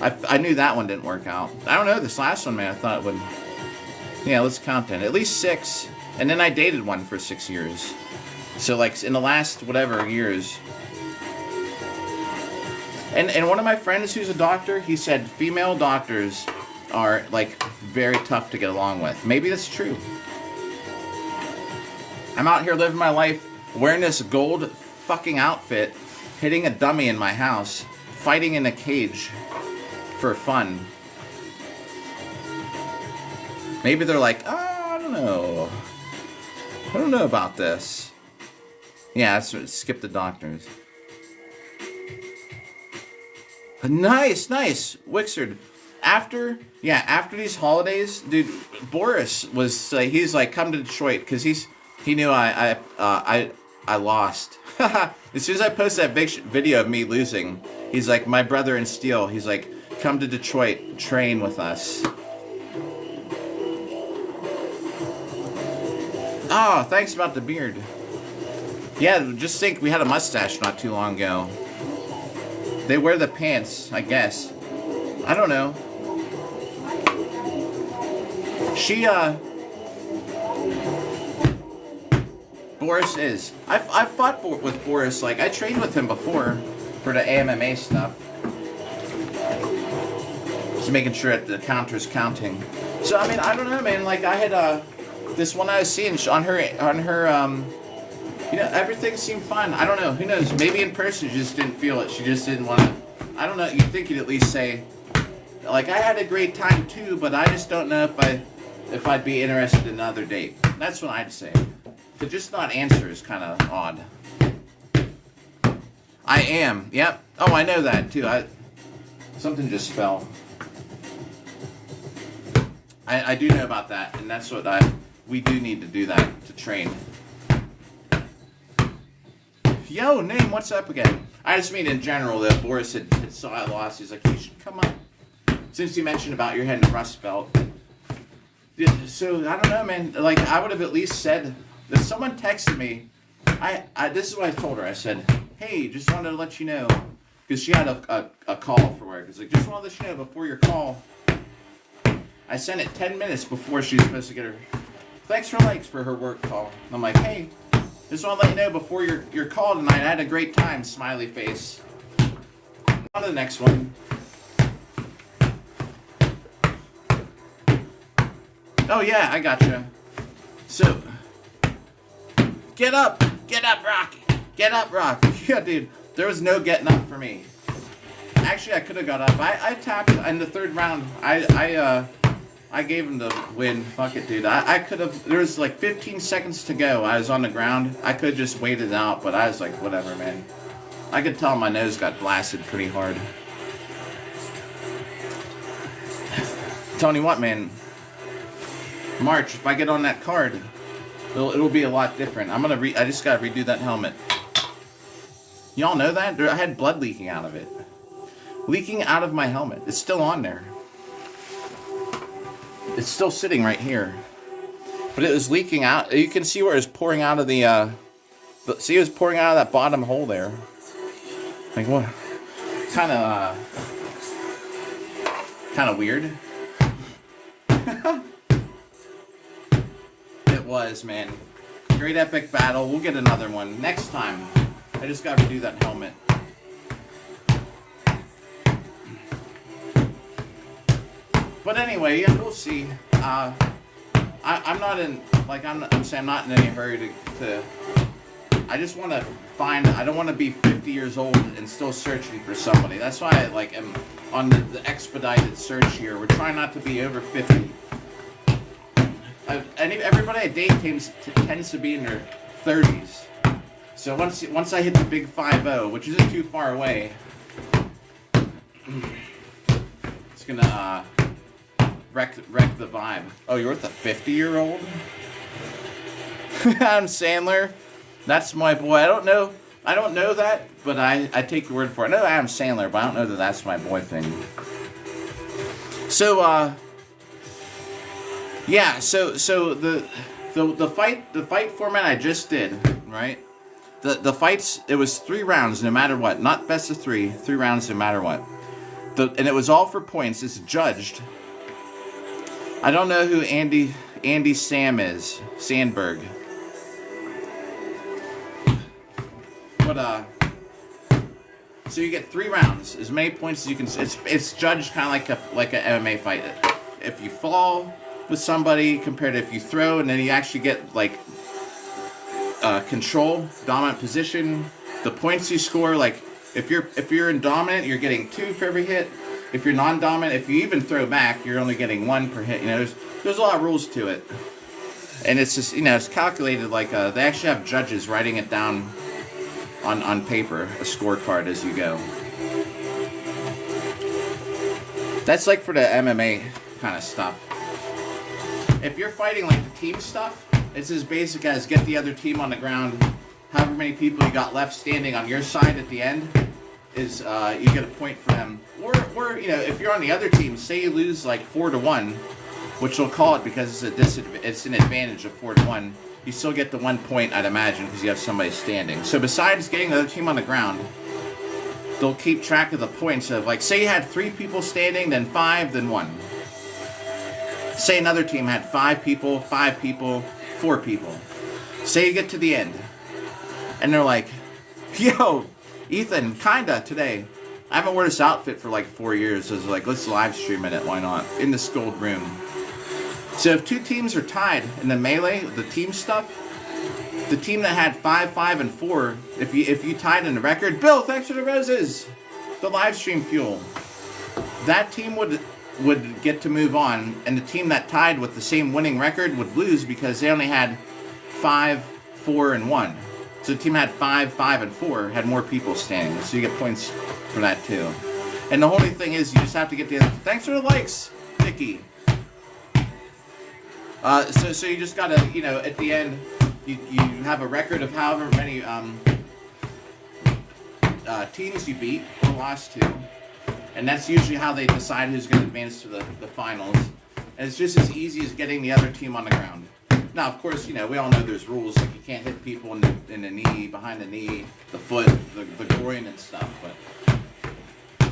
I knew that one didn't work out. I don't know, this last one, man, I thought it would. Yeah, let's count then. At least 6. And then I dated one for 6 years. So, like, in the last, whatever, years. And one of my friends who's a doctor, he said female doctors are, like, very tough to get along with. Maybe that's true. I'm out here living my life, wearing this gold fucking outfit, hitting a dummy in my house, fighting in a cage for fun. Maybe they're like, I don't know. I don't know about this. Yeah, skip the doctors. Nice. Wixard. After these holidays, dude, Boris was he's like, come to Detroit, because he knew I lost. As soon as I posted that video of me losing, he's like, my brother in steel. He's like, come to Detroit, train with us. Oh, thanks about the beard. Yeah, just think we had a mustache not too long ago. They wear the pants, I guess. I don't know. Boris is. I've fought with Boris. Like, I trained with him before for the AMMA stuff. Just making sure that the counter's counting. So, I mean, I don't know, man. Like, I had this one I was seeing on her you know, everything seemed fine. I don't know. Who knows? Maybe in person she just didn't feel it. She just didn't want to. I don't know. You'd think you'd at least say, like, I had a great time too, but I just don't know if I'd be interested in another date. That's what I'd say. To just not answer is kind of odd. I am. Yep. Oh, I know that too. Something just fell. I do know about that, and that's what we do need to do that to train. Yo, Name, what's up again? I just mean in general that Boris had saw I lost. He's like, you should come up. since you mentioned about your head in Rust Belt. Yeah, so I don't know, man. Like, I would have at least said, if someone texted me, this is what I told her. I said, hey, just wanted to let you know, because she had a call for work. It's like, just want to let you know before your call. I sent it 10 minutes before she was supposed to get her thanks for likes for her work call. I'm like, hey, just want to let you know before your call tonight, I had a great time, smiley face. On to the next one. Oh yeah, I gotcha. So, get up, Rock, get up, Rock. Yeah, dude, there was no getting up for me. Actually, I could have got up. I tapped in the third round. I gave him the win. Fuck it, dude. I could have. There was like 15 seconds to go. I was on the ground. I could have just waited out, but I was like, whatever, man. I could tell my nose got blasted pretty hard. Telling you what, man. March, if I get on that card, it'll be a lot different. I just gotta redo that helmet. Y'all know that? I had blood leaking out of it. Leaking out of my helmet. It's still on there. It's still sitting right here. But it was leaking out. You can see where it was pouring out of the see, it was pouring out of that bottom hole there. Like what? Kind of weird. It was, man. Great epic battle. We'll get another one next time. I just got to redo that helmet. But anyway, yeah, we'll see. I'm not in, like, I'm saying I'm not in any hurry to I just want to find, I don't want to be 50 years old and still searching for somebody. That's why I, like, am on the expedited search here. We're trying not to be over 50. Everybody I date tends to be in their 30s. So once I hit the big 50, which isn't too far away, it's gonna wreck the vibe. Oh, you're with a 50-year-old? Adam Sandler, that's my boy. I don't know that, but I take your word for it. I know Adam Sandler, but I don't know that that's my boy thing. So yeah, so the fight format I just did, right? The fights, it was 3 rounds no matter what, not best of 3 rounds no matter what. And it was all for points. It's judged. I don't know who Andy Sam is, Sandberg. But so you get 3 rounds, as many points as you can. It's judged kind of like an MMA fight. If you fall with somebody compared to if you throw, and then you actually get like control, dominant position, the points you score. Like if you're in dominant, you're getting 2 for every hit. If you're non-dominant, if you even throw back, you're only getting 1 per hit. You know, there's a lot of rules to it, and it's just, you know, it's calculated like they actually have judges writing it down on paper, a scorecard as you go. That's like for the MMA kind of stuff. If you're fighting like the team stuff, it's as basic as get the other team on the ground. However many people you got left standing on your side at the end is you get a point for them. Or you know, if you're on the other team, say you lose like 4-1, which we'll call it because it's an advantage of 4-1. You still get the 1 point, I'd imagine, because you have somebody standing. So besides getting the other team on the ground, they'll keep track of the points of, like, say you had 3 people standing, then 5, then 1. Say another team had 5 people, 4 people. Say you get to the end, and they're like, yo, Ethan, kinda today. I haven't worn this outfit for like 4 years, so it's like, let's live stream it, why not? In this gold room. So if 2 teams are tied in the melee, the team stuff, the team that had 5, 5, and 4, if you tied in the record, Bill, thanks for the roses, the live stream fuel, that team would get to move on, and the team that tied with the same winning record would lose because they only had 5, 4, and 1. So the team had 5, 5, and 4, had more people standing, so you get points for that too. And the only thing is, you just have to get the other. Thanks for the likes, Vicky. So you just gotta, you know, at the end, you have a record of however many teams you beat or lost to, And that's usually how they decide who's going to advance to the finals. And it's just as easy as getting the other team on the ground. Now, of course, we all know there's rules. Like, you can't hit people in the knee, behind the knee, the foot, the groin and stuff. But,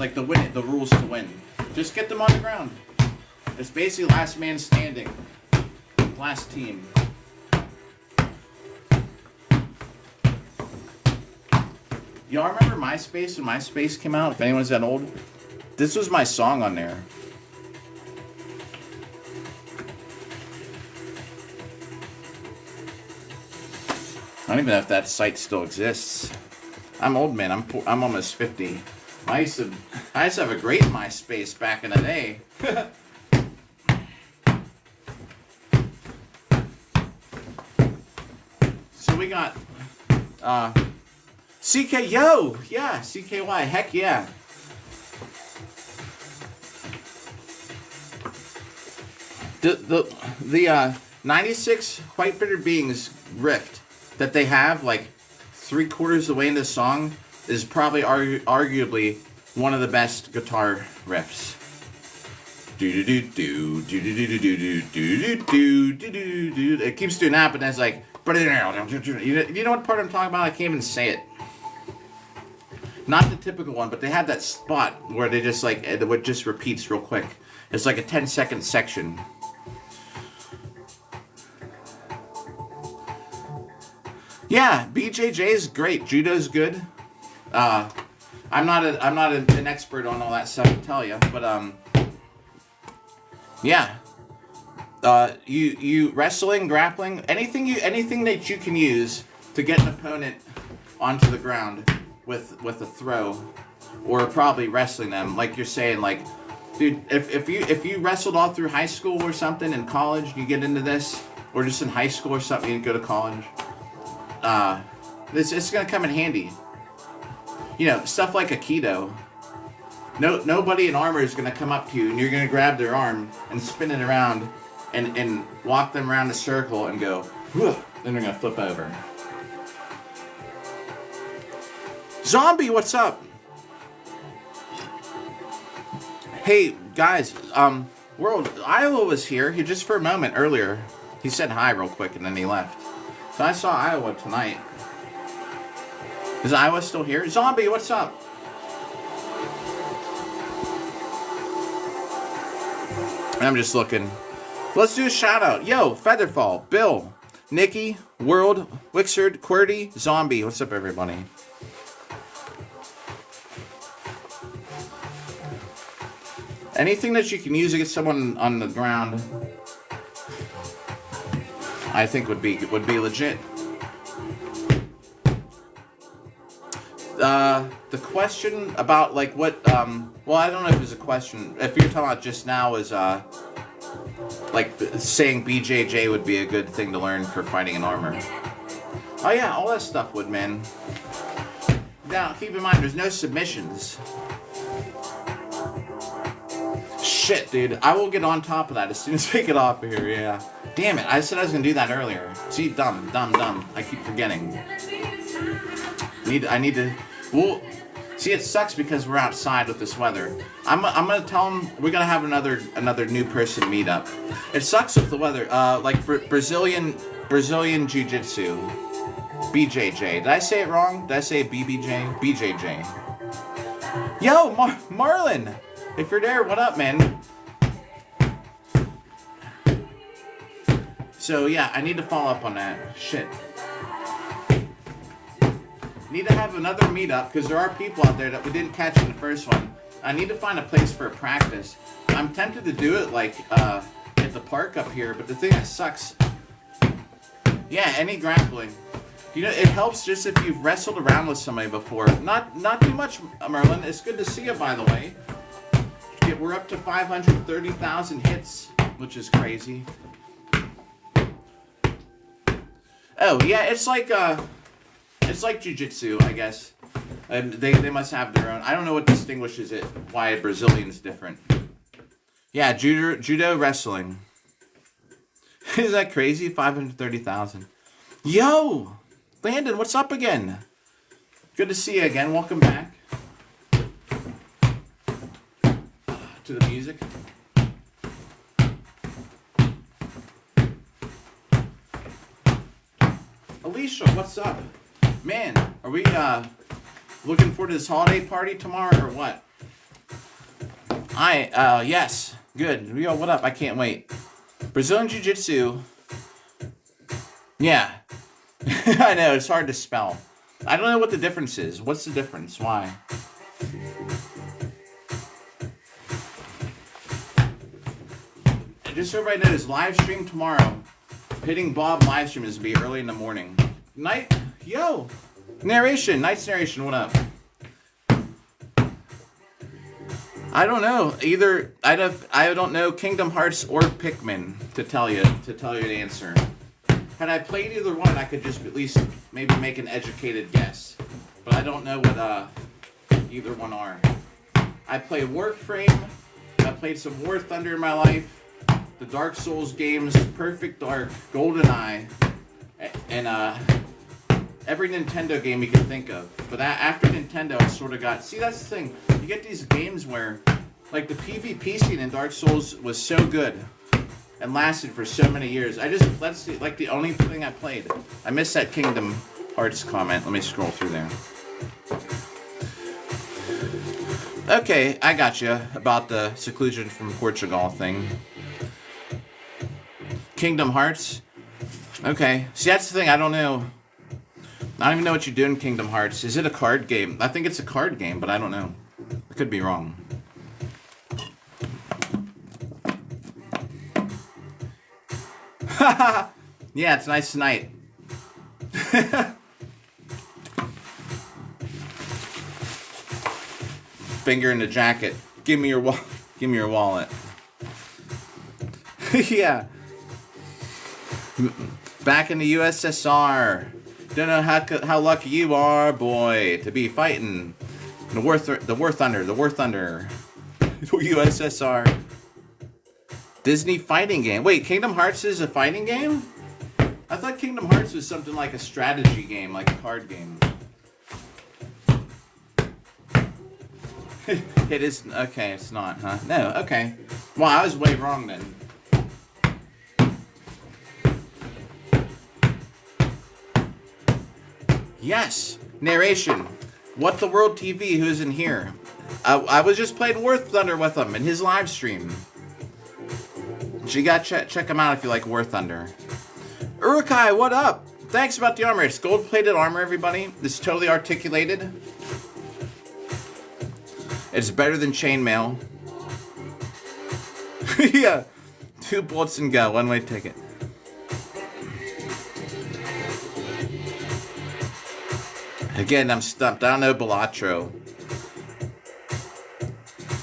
like, the rules to win. Just get them on the ground. It's basically last man standing. Last team. Y'all remember MySpace when MySpace came out? If anyone's that old? This was my song on there. I don't even know if that site still exists. I'm old, man. I'm almost 50. I used to have a great MySpace back in the day. So we got CK, yo, yeah, CKY, heck yeah. The 96 White Bitter Beings riff that they have, like 3/4 of the way into the song, is probably arguably one of the best guitar riffs. It keeps doing that, but then it's like, you know what part I'm talking about? I can't even say it. Not the typical one, but they have that spot where they just like, it just repeats real quick. It's like a 10-second section. Yeah, BJJ is great. Judo's good. I'm not an expert on all that stuff to tell you, but yeah. You wrestling, grappling, anything that you can use to get an opponent onto the ground with a throw, or probably wrestling them, like you're saying, like, dude, if you wrestled all through high school or something, in college you get into this, or just in high school or something, you go to college. It's gonna come in handy. Stuff like Aikido. Nobody in armor is gonna come up to you and you're gonna grab their arm and spin it around and walk them around a circle and go, whew, then they're gonna flip over. Zombie, what's up? Hey guys, World, Iowa was here. He just for a moment earlier. He said hi real quick and then he left. So I saw Iowa tonight. Is Iowa still here? Zombie, what's up? I'm just looking. Let's do a shout out. Yo, Featherfall, Bill, Nikki, World, Wixard, QWERTY, Zombie. What's up, everybody? Anything that you can use to get someone on the ground, I think would be legit. The question about like what well, I don't know if it's a question. If you're talking about just now is like saying BJJ would be a good thing to learn for fighting in armor. Oh yeah, all that stuff would, man. Now keep in mind there's no submissions. Shit, dude. I will get on top of that as soon as we get off of here, yeah. Damn it, I said I was gonna do that earlier. See, dumb. I keep forgetting. I need to. Well, see, it sucks because we're outside with this weather. I'm gonna tell them we gotta have another new person meetup. It sucks with the weather. Like Brazilian Jiu-Jitsu, BJJ. Did I say it wrong? Did I say BBJ? BJJ. Yo, Marlon, if you're there, what up, man? So yeah, I need to follow up on that. Shit. Need to have another meetup because there are people out there that we didn't catch in the first one. I need to find a place for a practice. I'm tempted to do it like at the park up here, but the thing that sucks. Yeah, any grappling. It helps just if you've wrestled around with somebody before. Not too much, Merlin. It's good to see you, by the way. We're up to 530,000 hits, which is crazy. Oh yeah, it's like jiu-jitsu, I guess. They must have their own. I don't know what distinguishes it. Why a Brazilian's different. Yeah, judo wrestling. Is that crazy? 530,000. Yo, Landon, what's up again? Good to see you again. Welcome back. to the music. Alicia, what's up? Man, are we looking forward to this holiday party tomorrow or what? Yes. Good. Yo, what up? I can't wait. Brazilian Jiu-Jitsu. Yeah. I know, it's hard to spell. I don't know what the difference is. What's the difference? Why? And just so everybody knows, live stream tomorrow. Hitting Bob live stream is going to be early in the morning. Night, yo, narration, Night's narration, what up? I don't know, either, I don't know Kingdom Hearts or Pikmin to tell you the answer. Had I played either one, I could just at least maybe make an educated guess. But I don't know what either one are. I play Warframe, I played some War Thunder in my life. The Dark Souls games, Perfect Dark, GoldenEye, and every Nintendo game you can think of. But after Nintendo, I sort of got... See, that's the thing. You get these games where, like, the PvP scene in Dark Souls was so good and lasted for so many years. That's like the only thing I played. I missed that Kingdom Hearts comment. Let me scroll through there. Okay, I got you about the seclusion from Portugal thing. Kingdom Hearts. Okay. See, that's the thing. I don't know. I don't even know what you do in Kingdom Hearts. Is it a card game? I think it's a card game, but I don't know. I could be wrong. Yeah, it's nice tonight. Finger in the jacket. Give me your wallet. Yeah. Back in the USSR. Don't know how lucky you are, boy, to be fighting the War Thunder. USSR. Disney fighting game. Wait, Kingdom Hearts is a fighting game? I thought Kingdom Hearts was something like a strategy game, like a card game. It is, okay, it's not, huh? No, okay. Well, I was way wrong then. Yes, narration. What the World TV, who's in here? I was just playing War Thunder with him in his live stream. So you gotta check him out if you like War Thunder. Urukai, what up? Thanks about the armor. It's gold-plated armor, everybody. This is totally articulated. It's better than chainmail. Yeah. 2 bullets and go. One-way ticket. Again, I'm stumped. I don't know Balatro.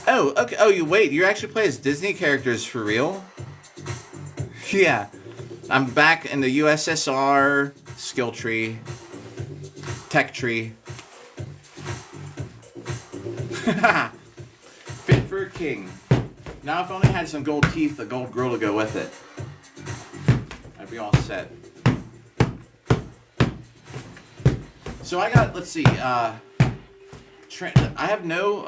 Oh, okay. Oh, you actually play as Disney characters for real? Yeah. I'm back in the USSR skill tree. Tech tree. Fit for a king. Now if I only had some gold teeth, a gold grill to go with it, I'd be all set. So I got, let's see, I have no,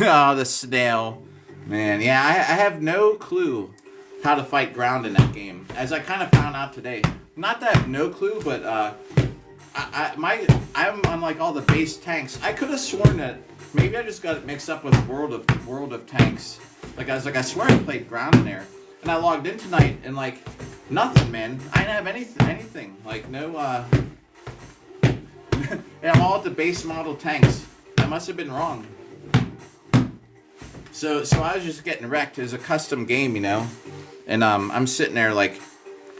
oh, the snail. Man, yeah, I have no clue how to fight ground in that game, as I kind of found out today. Not that I have no clue, but, I'm on like all the base tanks. I could have sworn that maybe I just got it mixed up with World of Tanks. Like I was like, I swear I played ground in there, and I logged in tonight and like nothing, man. I didn't have anything. Like no. And I'm all at the base model tanks. I must have been wrong. So I was just getting wrecked. It was a custom game, you know, and I'm sitting there like.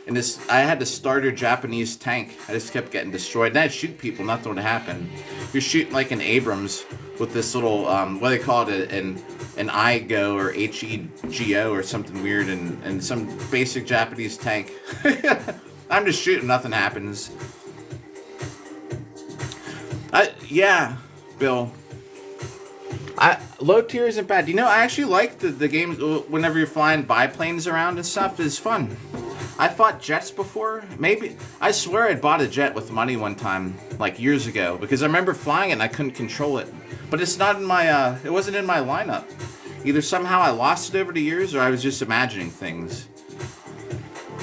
And I had the starter Japanese tank. I just kept getting destroyed. And I'd shoot people, nothing would happen. You're shooting like an Abrams with this little, what do they call it, an IGO or HEGO or something weird, and some basic Japanese tank. I'm just shooting, nothing happens. Yeah, Bill. Low tier isn't bad. You know, I actually like the games whenever you're flying biplanes around and stuff. It's fun. I fought jets before. Maybe I swear I bought a jet with money one time, like years ago, because I remember flying it and I couldn't control it. But it's not in my. It wasn't in my lineup. Either somehow I lost it over the years, or I was just imagining things.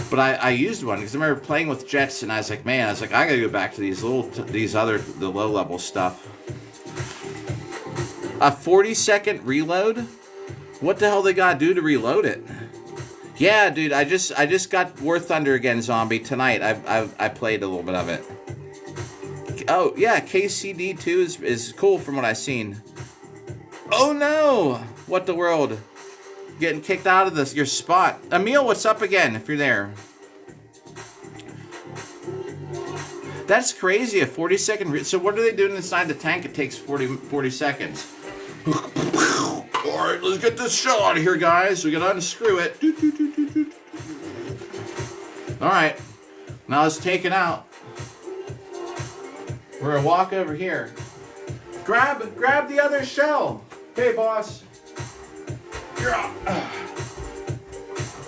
But I used one because I remember playing with jets, and I was like, man, I gotta go back to these the low level stuff. A 40-second reload? What the hell they gotta do to reload it? Yeah, dude, I just got War Thunder again, Zombie, tonight. I played a little bit of it. Oh yeah, KCD2 is cool from what I've seen. Oh no! What the world? Getting kicked out of your spot. Emil, what's up again, if you're there? That's crazy, a 40-second... So what are they doing inside the tank? It takes 40 seconds. Alright, let's get this shell out of here, guys. We gotta unscrew it. Alright. Now let's take it out. We're gonna walk over here. Grab the other shell. Hey, boss.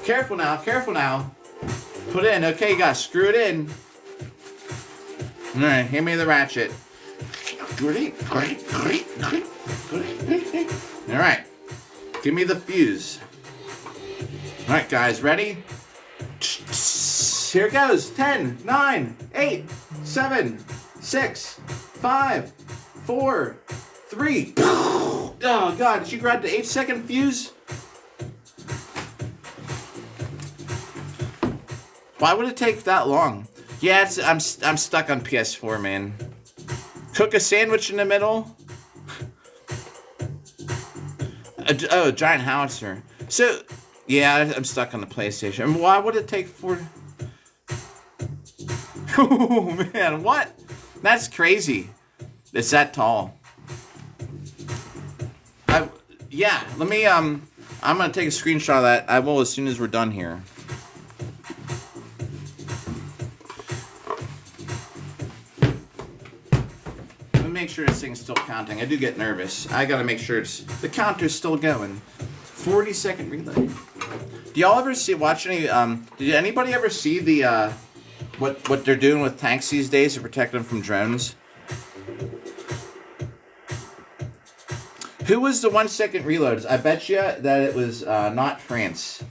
Careful now. Put it in. Okay, you gotta screw it in. Alright, hand me the ratchet. Alright. Give me the fuse. Alright, guys, ready? Here it goes. 10, 9, 8, 7, 6, 5, 4, 3. Oh, God, did you grab the 8-second fuse? Why would it take that long? Yeah, I'm stuck on PS4, man. Cook a sandwich in the middle? Oh, giant howitzer. So, yeah, I'm stuck on the PlayStation. Why would it take 4... Oh, man, what? That's crazy. It's that tall. Yeah, let me, I'm gonna take a screenshot of that. I will as soon as we're done here. Let me make sure this thing's still counting. I do get nervous. I gotta make sure the counter's still going. 40-second reload. Do y'all ever watch any, did anybody ever see the, what they're doing with tanks these days to protect them from drones? Who was the 1-second reloads? I bet you that it was not France.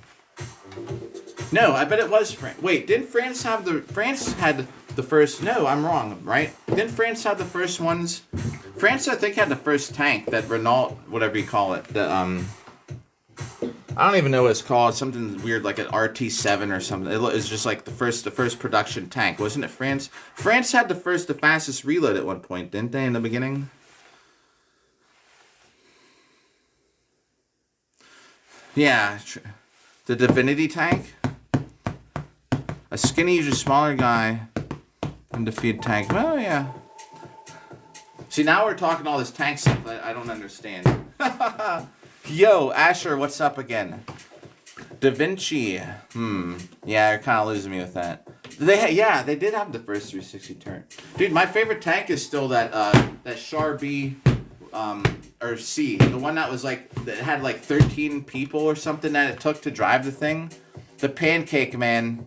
No, I bet it was France. Wait, didn't France have France had the first... No, I'm wrong, right? Didn't France have the first ones? France, I think, had the first tank, that Renault, whatever you call it. The, I don't even know what it's called. Something weird like an RT-7 or something. It was just like the first production tank. Wasn't it France? France had the fastest reload at one point, didn't they, in the beginning? Yeah, the Divinity tank. A skinny, usually smaller guy can defeat tank. Well, yeah. See, now we're talking all this tank stuff that I don't understand. Yo, Asher, what's up again? Da Vinci. Yeah, you're kind of losing me with that. Yeah, they did have the first 360 turn. Dude, my favorite tank is still that Char B. Or C, the one that was like, that had like 13 people or something that it took to drive the thing. The pancake, man.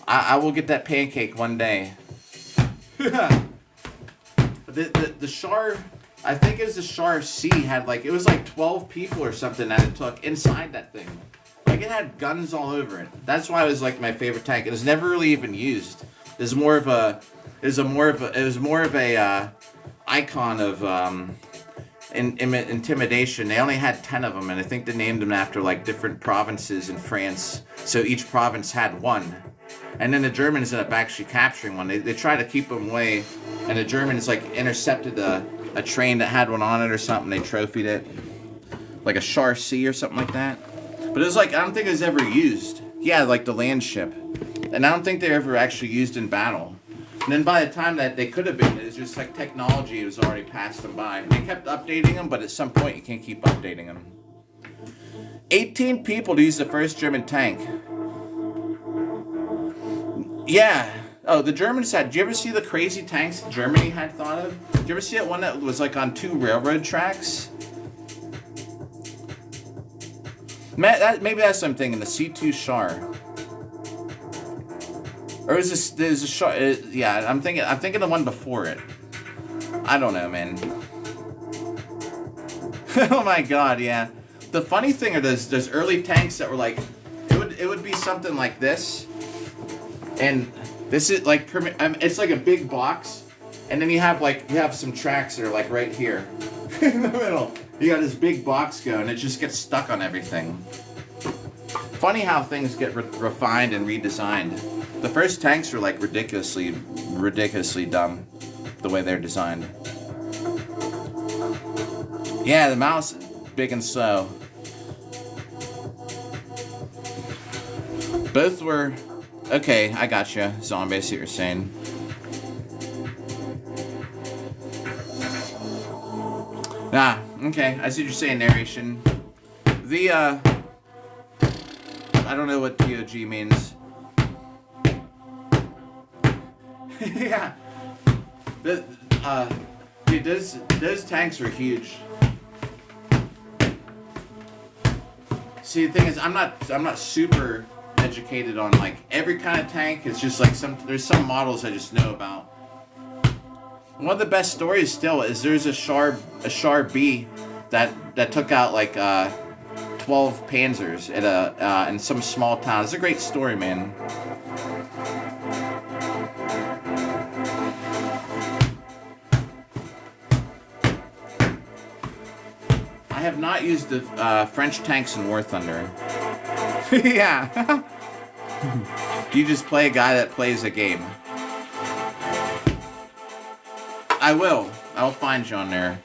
I will get that pancake one day. the Char, I think it was the Char C, had like, it was like 12 people or something that it took inside that thing. Like, it had guns all over it. That's why it was like my favorite tank. It was never really even used. It was more of a icon of intimidation. They only had 10 of them, and I think they named them after like different provinces in France. So each province had one, and then the Germans ended up actually capturing one. They tried to keep them away, and the Germans like intercepted a train that had one on it or something. They trophied it, like a Char C or something like that. But it was like, I don't think it was ever used. Yeah, like the land ship, and I don't think they were ever actually used in battle. And then by the time that they could have been, it was just like technology was already passed them by. They kept updating them, but at some point you can't keep updating them. 18 people to use the first German tank. Yeah. Oh, the Germans had... Did you ever see the crazy tanks Germany had thought of? Did you ever see that one that was like on 2 railroad tracks? Maybe that's what I'm thinking, the C2 Char. Or is this, there's a short, yeah, I'm thinking the one before it. I don't know, man. Oh my god, yeah. The funny thing are those early tanks that were like, it would be something like this, and this is like it's like a big box, and then you have some tracks that are like right here in the middle. You got this big box going, and it just gets stuck on everything. Funny how things get refined and redesigned. The first tanks were like ridiculously dumb, the way they're designed. Yeah, the mouse is big and slow. Both were... Okay, I gotcha, Zombie, I see what you're saying. Ah, okay, I see what you're saying, narration. The, I don't know what DOG means. Yeah. Dude, those tanks are huge. See, the thing is, I'm not super educated on like every kind of tank. It's just like there's some models I just know about. One of the best stories still is there's a Char B that took out like 12 Panzers at in some small town. It's a great story, man. I have not used the French tanks in War Thunder. Yeah. You just play a guy that plays a game. I will find you on there.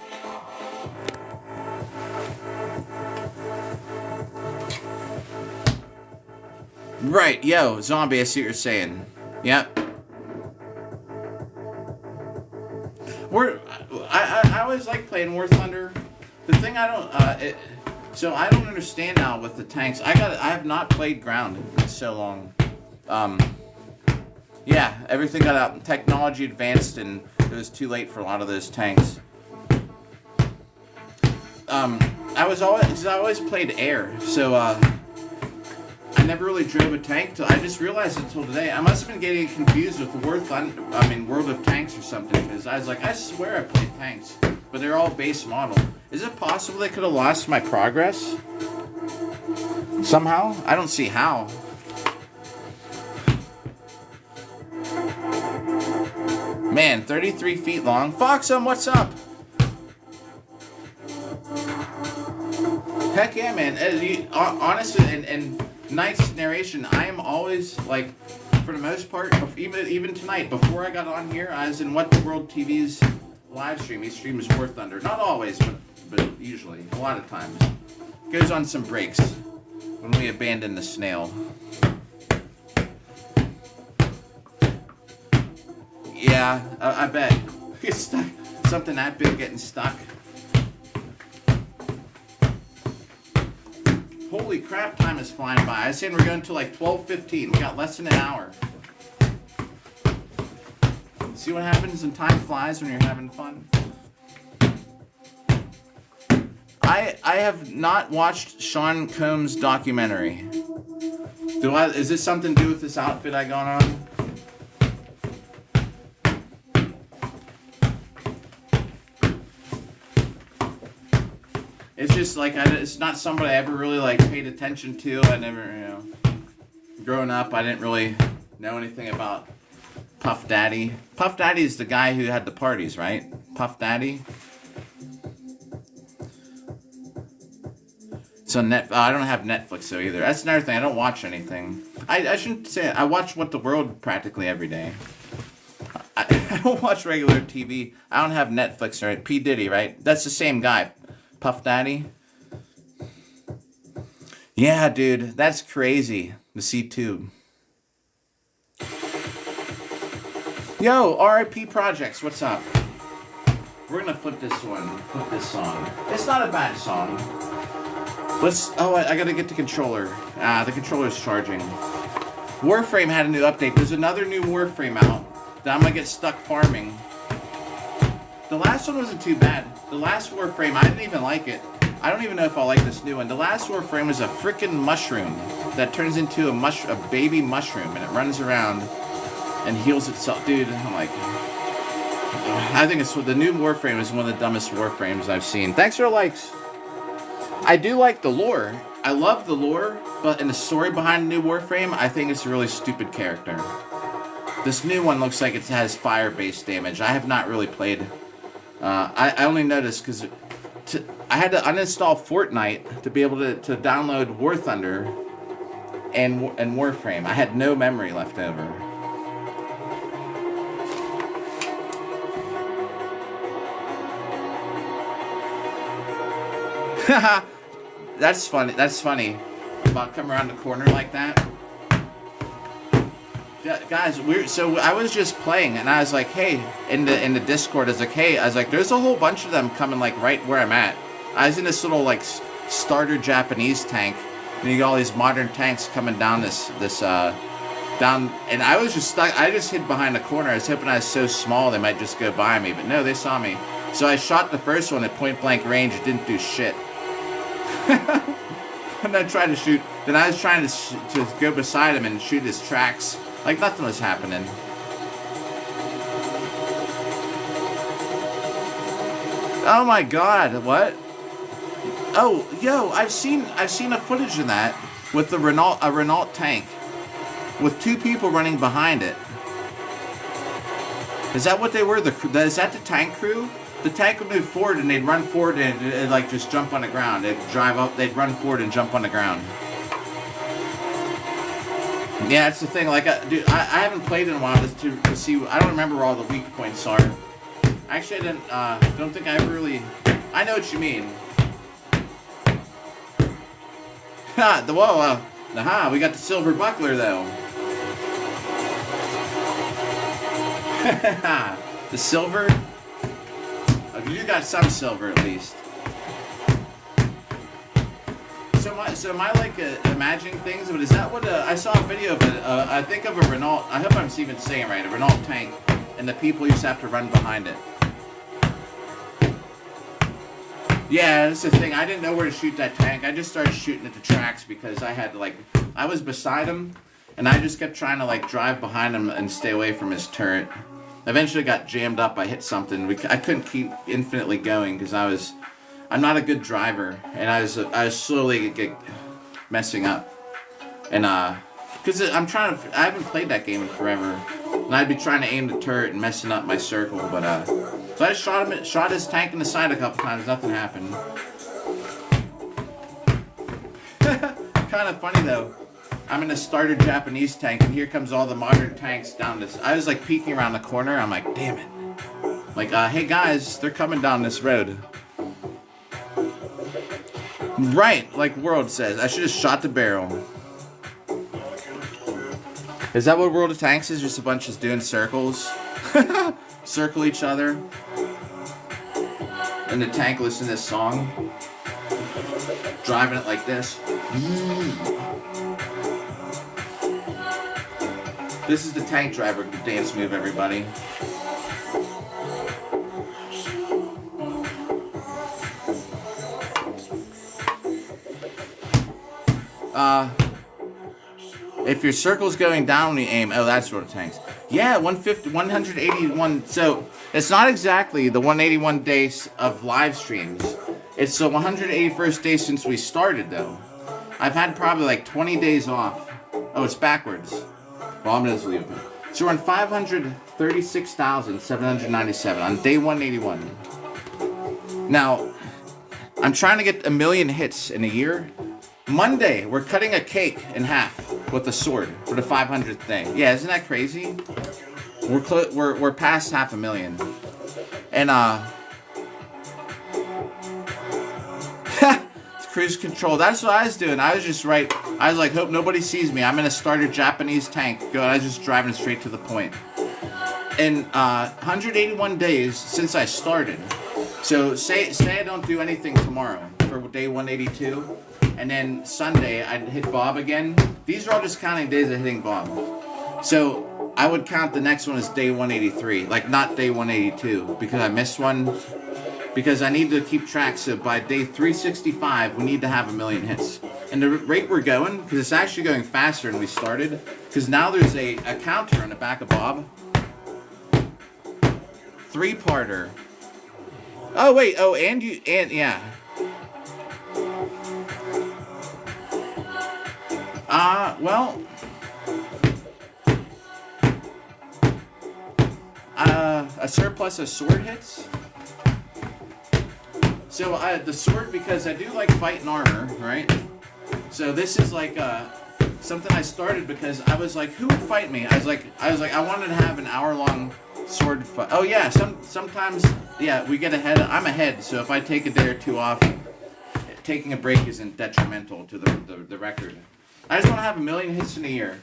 Right, yo, Zombie, I see what you're saying. Yep. I always like playing War Thunder. The thing I don't, so I don't understand now with the tanks. I have not played ground in so long. Yeah, everything got out. Technology advanced, and it was too late for a lot of those tanks. I always played air, so I never really drove a tank till I just realized it until today. I must have been getting confused with World of Tanks or something, because I was like, I swear I played tanks, but they're all base model. Is it possible they could have lost my progress somehow? I don't see how. Man, 33 feet long. Foxum, what's up? Heck yeah, man. Honestly, and Knight's narration, I am always, like, for the most part, even tonight, before I got on here, I was in What the World TV's live stream. He streams War Thunder. Not always, but usually. A lot of times. Goes on some breaks when we abandon the snail. Yeah, I bet. Get stuck. Something that big getting stuck. Holy crap, time is flying by. I was saying we're going to like 12:15. We got less than an hour. See what happens when time flies when you're having fun? I have not watched Sean Combs' documentary. Is this something to do with this outfit I got on? It's just like, it's not somebody I ever really like paid attention to. I never, growing up, I didn't really know anything about Puff Daddy. Puff Daddy is the guy who had the parties, right? Puff Daddy. So I don't have Netflix though either. That's another thing. I don't watch anything. I shouldn't say it. I watch What the World practically every day. I don't watch regular TV. I don't have Netflix, right? P. Diddy, right? That's the same guy. Puff Daddy. Yeah, dude. That's crazy. The C-Tube. Yo, R.I.P. Projects. What's up? We're gonna flip this song. It's not a bad song. I gotta get the controller. The controller's charging. Warframe had a new update. There's another new Warframe out that I'm gonna get stuck farming. The last one wasn't too bad. The last Warframe, I didn't even like it. I don't even know if I'll like this new one. The last Warframe was a freaking mushroom that turns into a baby mushroom, and it runs around. and heals itself. Dude, I'm like, I think it's the new Warframe is one of the dumbest Warframes I've seen. Thanks for the likes. I do like the lore. I love the lore, but in the story behind the new Warframe, I think it's a really stupid character. This new one looks like it has fire-based damage. I have not really played. I only noticed because I had to uninstall Fortnite to be able to download War Thunder and Warframe. I had no memory left over. That's funny. That's funny. About coming around the corner like that. Yeah, guys, so I was just playing and I was like, hey, in the Discord, I was like, hey, there's a whole bunch of them coming like right where I'm at. I was in this little like starter Japanese tank, and you got all these modern tanks coming down down, and I was just stuck. I just hid behind a corner. I was hoping I was so small they might just go by me, but no, they saw me. So I shot the first one at point blank range. It didn't do shit. And I tried to shoot. Then I was trying to go beside him and shoot his tracks. Like nothing was happening. Oh my god, what? Oh, yo, I've seen a footage of that with a Renault tank with two people running behind it. Is that what they were? Is that the tank crew? The tank would move forward and they'd run forward and it'd like just jump on the ground. They'd drive up, they'd run forward and jump on the ground. Yeah, it's the thing. Like, dude, I haven't played in a while to see. I don't remember where all the weak points are. Actually, I don't think I ever really. I know what you mean. Ha! Aha! We got the silver buckler though. The silver. You got some silver at least. So am I like imagining things? But is that what I saw a video of it? I think of a Renault. I hope I'm even saying it right. A Renault tank, and the people used to have to run behind it. Yeah, that's the thing. I didn't know where to shoot that tank. I just started shooting at the tracks because I was beside him, and I just kept trying to like drive behind him and stay away from his turret. Eventually got jammed up. I hit something. I couldn't keep infinitely going because I'm not a good driver, and I was slowly messing up, and because I haven't played that game in forever, and I'd be trying to aim the turret and messing up my circle, but so I shot his tank in the side a couple times. Nothing happened. Kind of funny though. I'm in a starter Japanese tank, and here comes all the modern tanks down this. I was like peeking around the corner. I'm like, damn it! Like, hey guys, they're coming down this road. Right, like World says. I should have shot the barrel. Is that what World of Tanks is? Just a bunch of doing circles? Circle each other. And the tank listen to this song. Driving it like this. This is the tank driver dance move, everybody. If your circle's going down when you aim, oh, that's what it tanks. Yeah, 181. So it's not exactly the 181 days of live streams. It's the 181st day since we started, though. I've had probably like 20 days off. Oh, it's backwards. Well, I'm gonna leave it. So we're on 536,797 on day 181. Now, I'm trying to get 1 million hits in a year. Monday, we're cutting a cake in half with a sword for the 500th day. Yeah, isn't that crazy? We're past 500,000, and it's cruise control. That's what I was doing. I was just right. I was like, hope nobody sees me. I'm in a starter Japanese tank. I was just driving straight to the point. And 181 days since I started. So say I don't do anything tomorrow for day 182. And then Sunday, I'd hit Bob again. These are all just counting days of hitting Bob. So I would count the next one as day 183. Like, not day 182, because I missed one. Because I need to keep track, so by day 365, we need to have 1 million hits. And the rate we're going, because it's actually going faster than we started, because now there's a counter on the back of Bob. 3-parter. Oh, wait. Oh, and yeah. Well. A surplus of sword hits. So, the sword, because I do like fight and armor, right? So this is like, something I started because I was like, who would fight me? I was like, I wanted to have an hour-long sword fight. Oh yeah, sometimes, yeah, we get ahead. I'm ahead, so if I take a day or two off, taking a break isn't detrimental to the record. I just want to have 1 million hits in a year.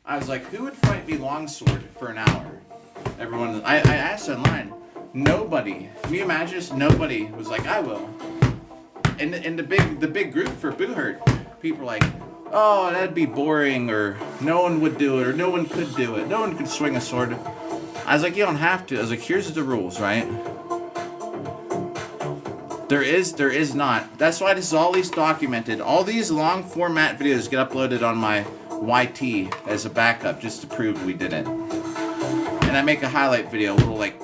I was like, who would fight me longsword for an hour? Everyone, I asked online. Nobody. Can you imagine? Just nobody was like, I will. And the big group for Boo Hurt, people are like, oh, that'd be boring, or no one would do it, or no one could do it. No one could swing a sword. I was like, you don't have to. I was like, here's the rules, right? There is not. That's why this is always documented. All these long format videos get uploaded on my YT as a backup just to prove we did it. And I make a highlight video, a little like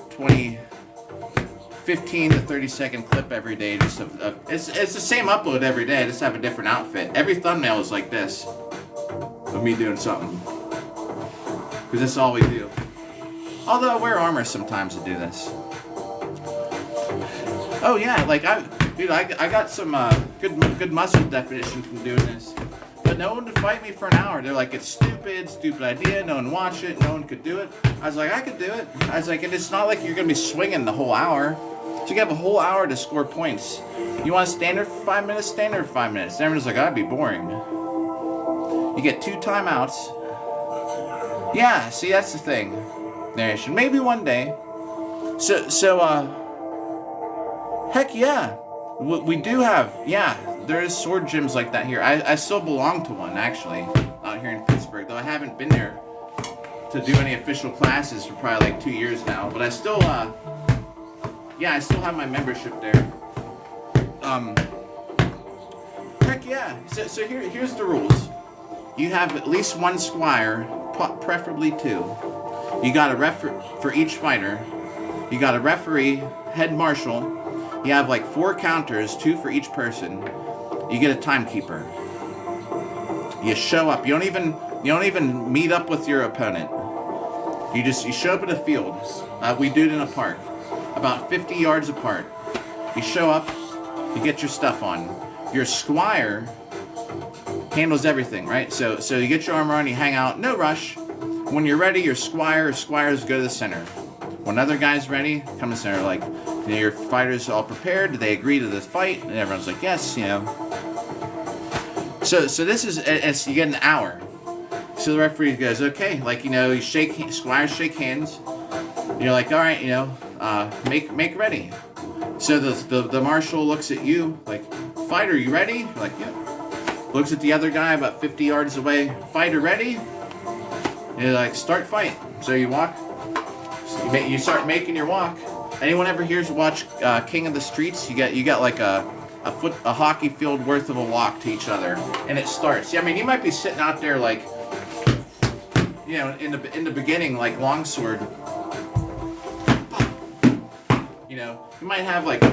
15 to 30 second clip every day. Just it's the same upload every day. I just have a different outfit. Every thumbnail is like this of me doing something. Because that's all we do. Although I wear armor sometimes to do this. Oh yeah, like I got some good muscle definition from doing this. But no one would fight me for an hour. They're like, it's stupid idea, no one watch it, no one could do it. I was like, I could do it. I was like, and it's not like you're gonna be swinging the whole hour. So you have a whole hour to score points. You want a standard for 5 minutes? Standard for 5 minutes. Everyone's like, that'd be boring. You get 2 timeouts. Yeah, see, that's the thing. Narration. Maybe one day. Heck yeah. We do have, yeah, there is sword gyms like that here. I still belong to one, actually, out here in Pittsburgh, though I haven't been there to do any official classes for probably like 2 years now. But I still, yeah, I still have my membership there. Heck yeah. So here's the rules. You have at least 1 squire, preferably 2. You got a ref for each fighter. You got a referee, head marshal. You have like 4 counters, 2 for each person. You get a timekeeper. You show up. You don't even meet up with your opponent. You show up at a field. We do it in a park, about 50 yards apart. You show up. You get your stuff on. Your squire handles everything, right? So you get your armor on. You hang out. No rush. When you're ready, your squires go to the center. When other guy's ready, come to the center. Like, you know, your fighters all prepared. Do they agree to this fight? And everyone's like, yes, you know. So this is, you get an hour. So the referee goes, okay, like, you know, squires shake hands. You're like, all right, you know, make ready. So the marshal looks at you, like, fighter, you ready? You're like, yeah. Looks at the other guy about 50 yards away. Fighter, ready? And you're like, start fight. So you walk. So you start making your walk. Anyone ever here watch King of the Streets? You got like a hockey field worth of a walk to each other, and it starts. Yeah, I mean, you might be sitting out there like, you know, in the beginning, like longsword. You know, you might have like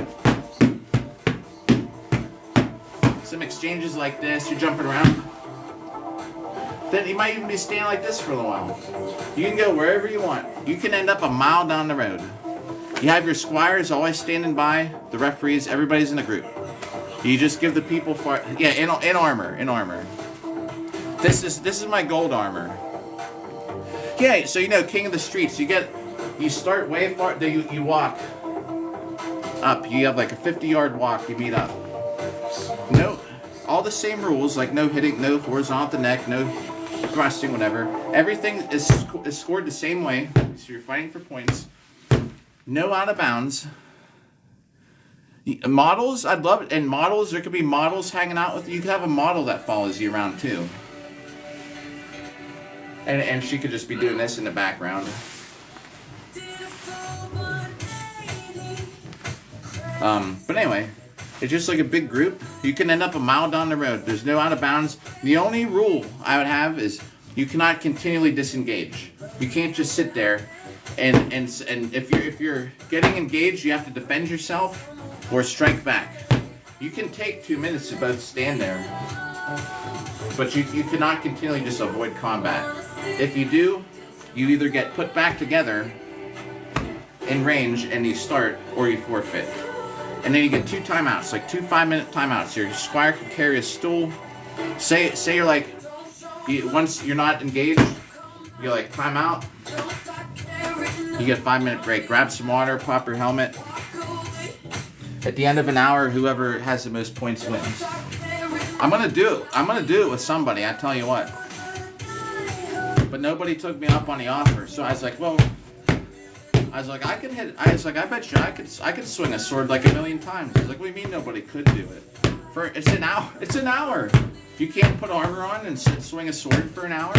some exchanges like this. You're jumping around. Then you might even be standing like this for a little while. You can go wherever you want. You can end up a mile down the road. You have your squires always standing by, the referees, everybody's in a group. You just give the people in armor. This is my gold armor. Yeah, so you know, King of the Streets, you start way far, then you walk up. You have like a 50-yard walk, you meet up. No, all the same rules, like no hitting, no horizontal at the neck, no thrusting, whatever. Everything is scored the same way, so you're fighting for points. No out of bounds. Models, I'd love it. And models, there could be models hanging out with you. You could have a model that follows you around too. And she could just be doing this in the background. But anyway, It's just like a big group. You can end up a mile down the road. There's no out of bounds. The only rule I would have is you cannot continually disengage. You can't just sit there and if you're getting engaged, you have to defend yourself or strike back. You can take 2 minutes to both stand there, but you cannot continually just avoid combat. If you do, you either get put back together in range and you start, or you forfeit. And then you get 2 timeouts, like 2 5-minute timeouts. Your squire can carry a stool. Say you're like, once you're not engaged, you're like timeout. You get a 5-minute break. Grab some water, pop your helmet. At the end of an hour, whoever has the most points wins. I'm gonna do it. I'm gonna do it with somebody. I tell you what. But nobody took me up on the offer, so I was like, well. I was like, I bet you I could swing a sword like 1,000,000 times. I was like, what do you mean nobody could do it? It's an hour. It's an hour. You can't put armor on and swing a sword for an hour.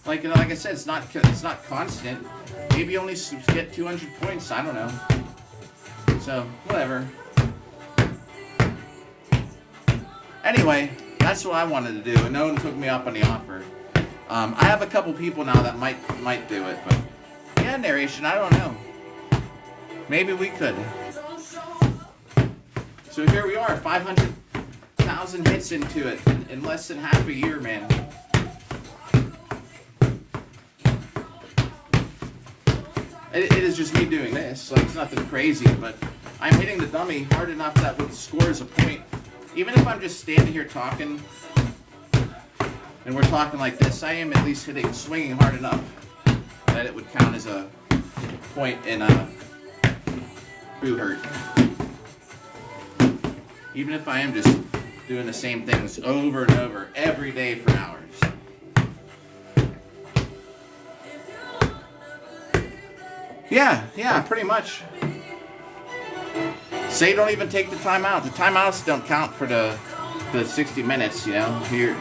Like I said, it's not constant. Maybe you only get 200 points. I don't know. So whatever. Anyway, that's what I wanted to do, and no one took me up on the offer. I have a couple people now that might do it, but. Yeah, narration, I don't know. Maybe we could. So here we are, 500,000 hits into it in less than half a year, man. It is just me doing this, like it's nothing crazy, but I'm hitting the dummy hard enough that would score as a point. Even if I'm just standing here talking, and we're talking like this, I am at least swinging hard enough that it would count as a point in a boo hurt. Even if I am just doing the same things over and over every day for hours. Yeah, pretty much. Say don't even take the timeout. The timeouts don't count for the 60 minutes, you know. Here,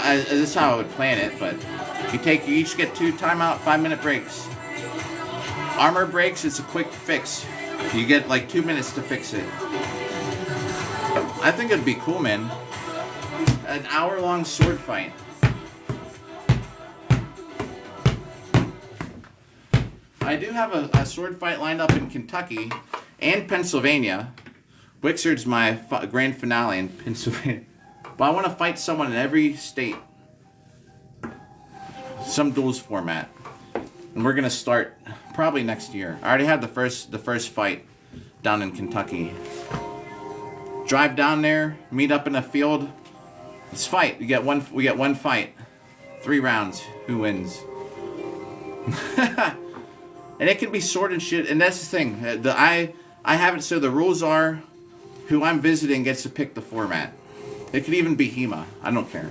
this is how I would plan it, but you each get 2 timeout 5-minute breaks. Armor breaks, it's a quick fix. You get like 2 minutes to fix it. I think it'd be cool, man. An hour-long sword fight. I do have a sword fight lined up in Kentucky and Pennsylvania. Wixard's my grand finale in Pennsylvania. But I want to fight someone in every state. Some duels format. And we're going to start probably next year. I already had the first fight down in Kentucky. Drive down there, meet up in a field. Let's fight. We get one fight. 3 rounds. Who wins? And it can be sword and shit. And that's the thing. I have it so the rules are who I'm visiting gets to pick the format. It could even be HEMA. I don't care.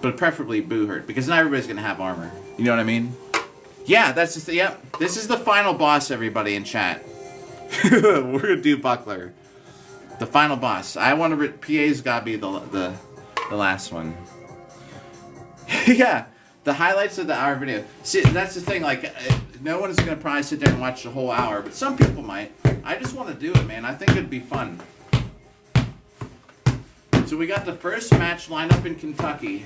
But preferably Boo Hurt, because not everybody's going to have armor. You know what I mean? Yeah, that's just yep. This is the final boss, everybody in chat. We're going to do Buckler. The final boss. I want to... PA's got to be the last one. Yeah. The highlights of the hour video. See, that's the thing. Like, no one's going to probably sit there and watch the whole hour, but some people might. I just want to do it, man. I think it'd be fun. So we got the first match lined up in Kentucky.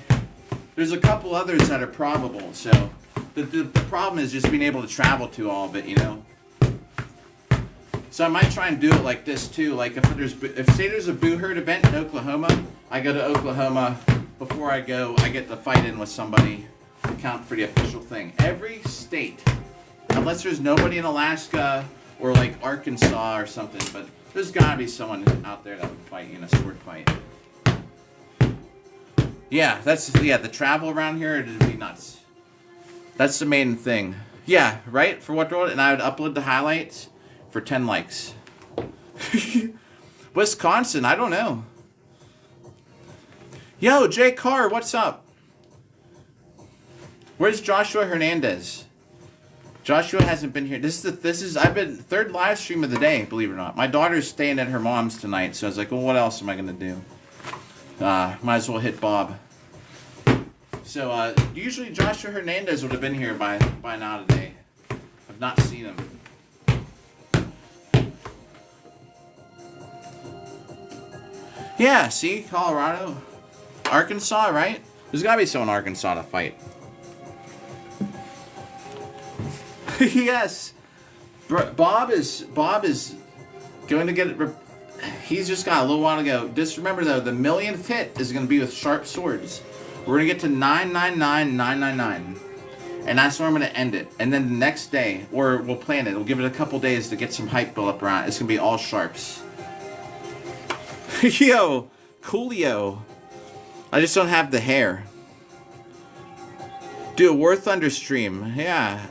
There's a couple others that are probable. So the problem is just being able to travel to all of it, you know. So I might try and do it like this too. Like if say there's a Boo Hurt event in Oklahoma, I go to Oklahoma. Before I go, I get the fight in with somebody to count for the official thing. Every state, unless there's nobody in Alaska or like Arkansas or something, but there's gotta be someone out there that would fight in a sword fight. Yeah, the travel around here, it'd be nuts. That's the main thing. Yeah, right? For what world? And I would upload the highlights for 10 likes. Wisconsin, I don't know. Yo, Jay Carr, what's up? Where's Joshua Hernandez? Joshua hasn't been here. I've been third live stream of the day, believe it or not. My daughter's staying at her mom's tonight, so I was like, well, what else am I gonna do? Might as well hit Bob. So usually Joshua Hernandez would have been here by now today. I've not seen him. Yeah, see? Colorado. Arkansas, right? There's gotta be someone in Arkansas to fight. Yes. Bob is going to get it. He's just got a little while to go. Just remember though, the millionth hit is going to be with sharp swords. We're going to get to 999,999. And that's where I'm going to end it. And then the next day, or we'll plan it. We'll give it a couple days to get some hype built up around it. It's going to be all sharps. Yo, coolio. I just don't have the hair. Do a War Thunder stream. Yeah,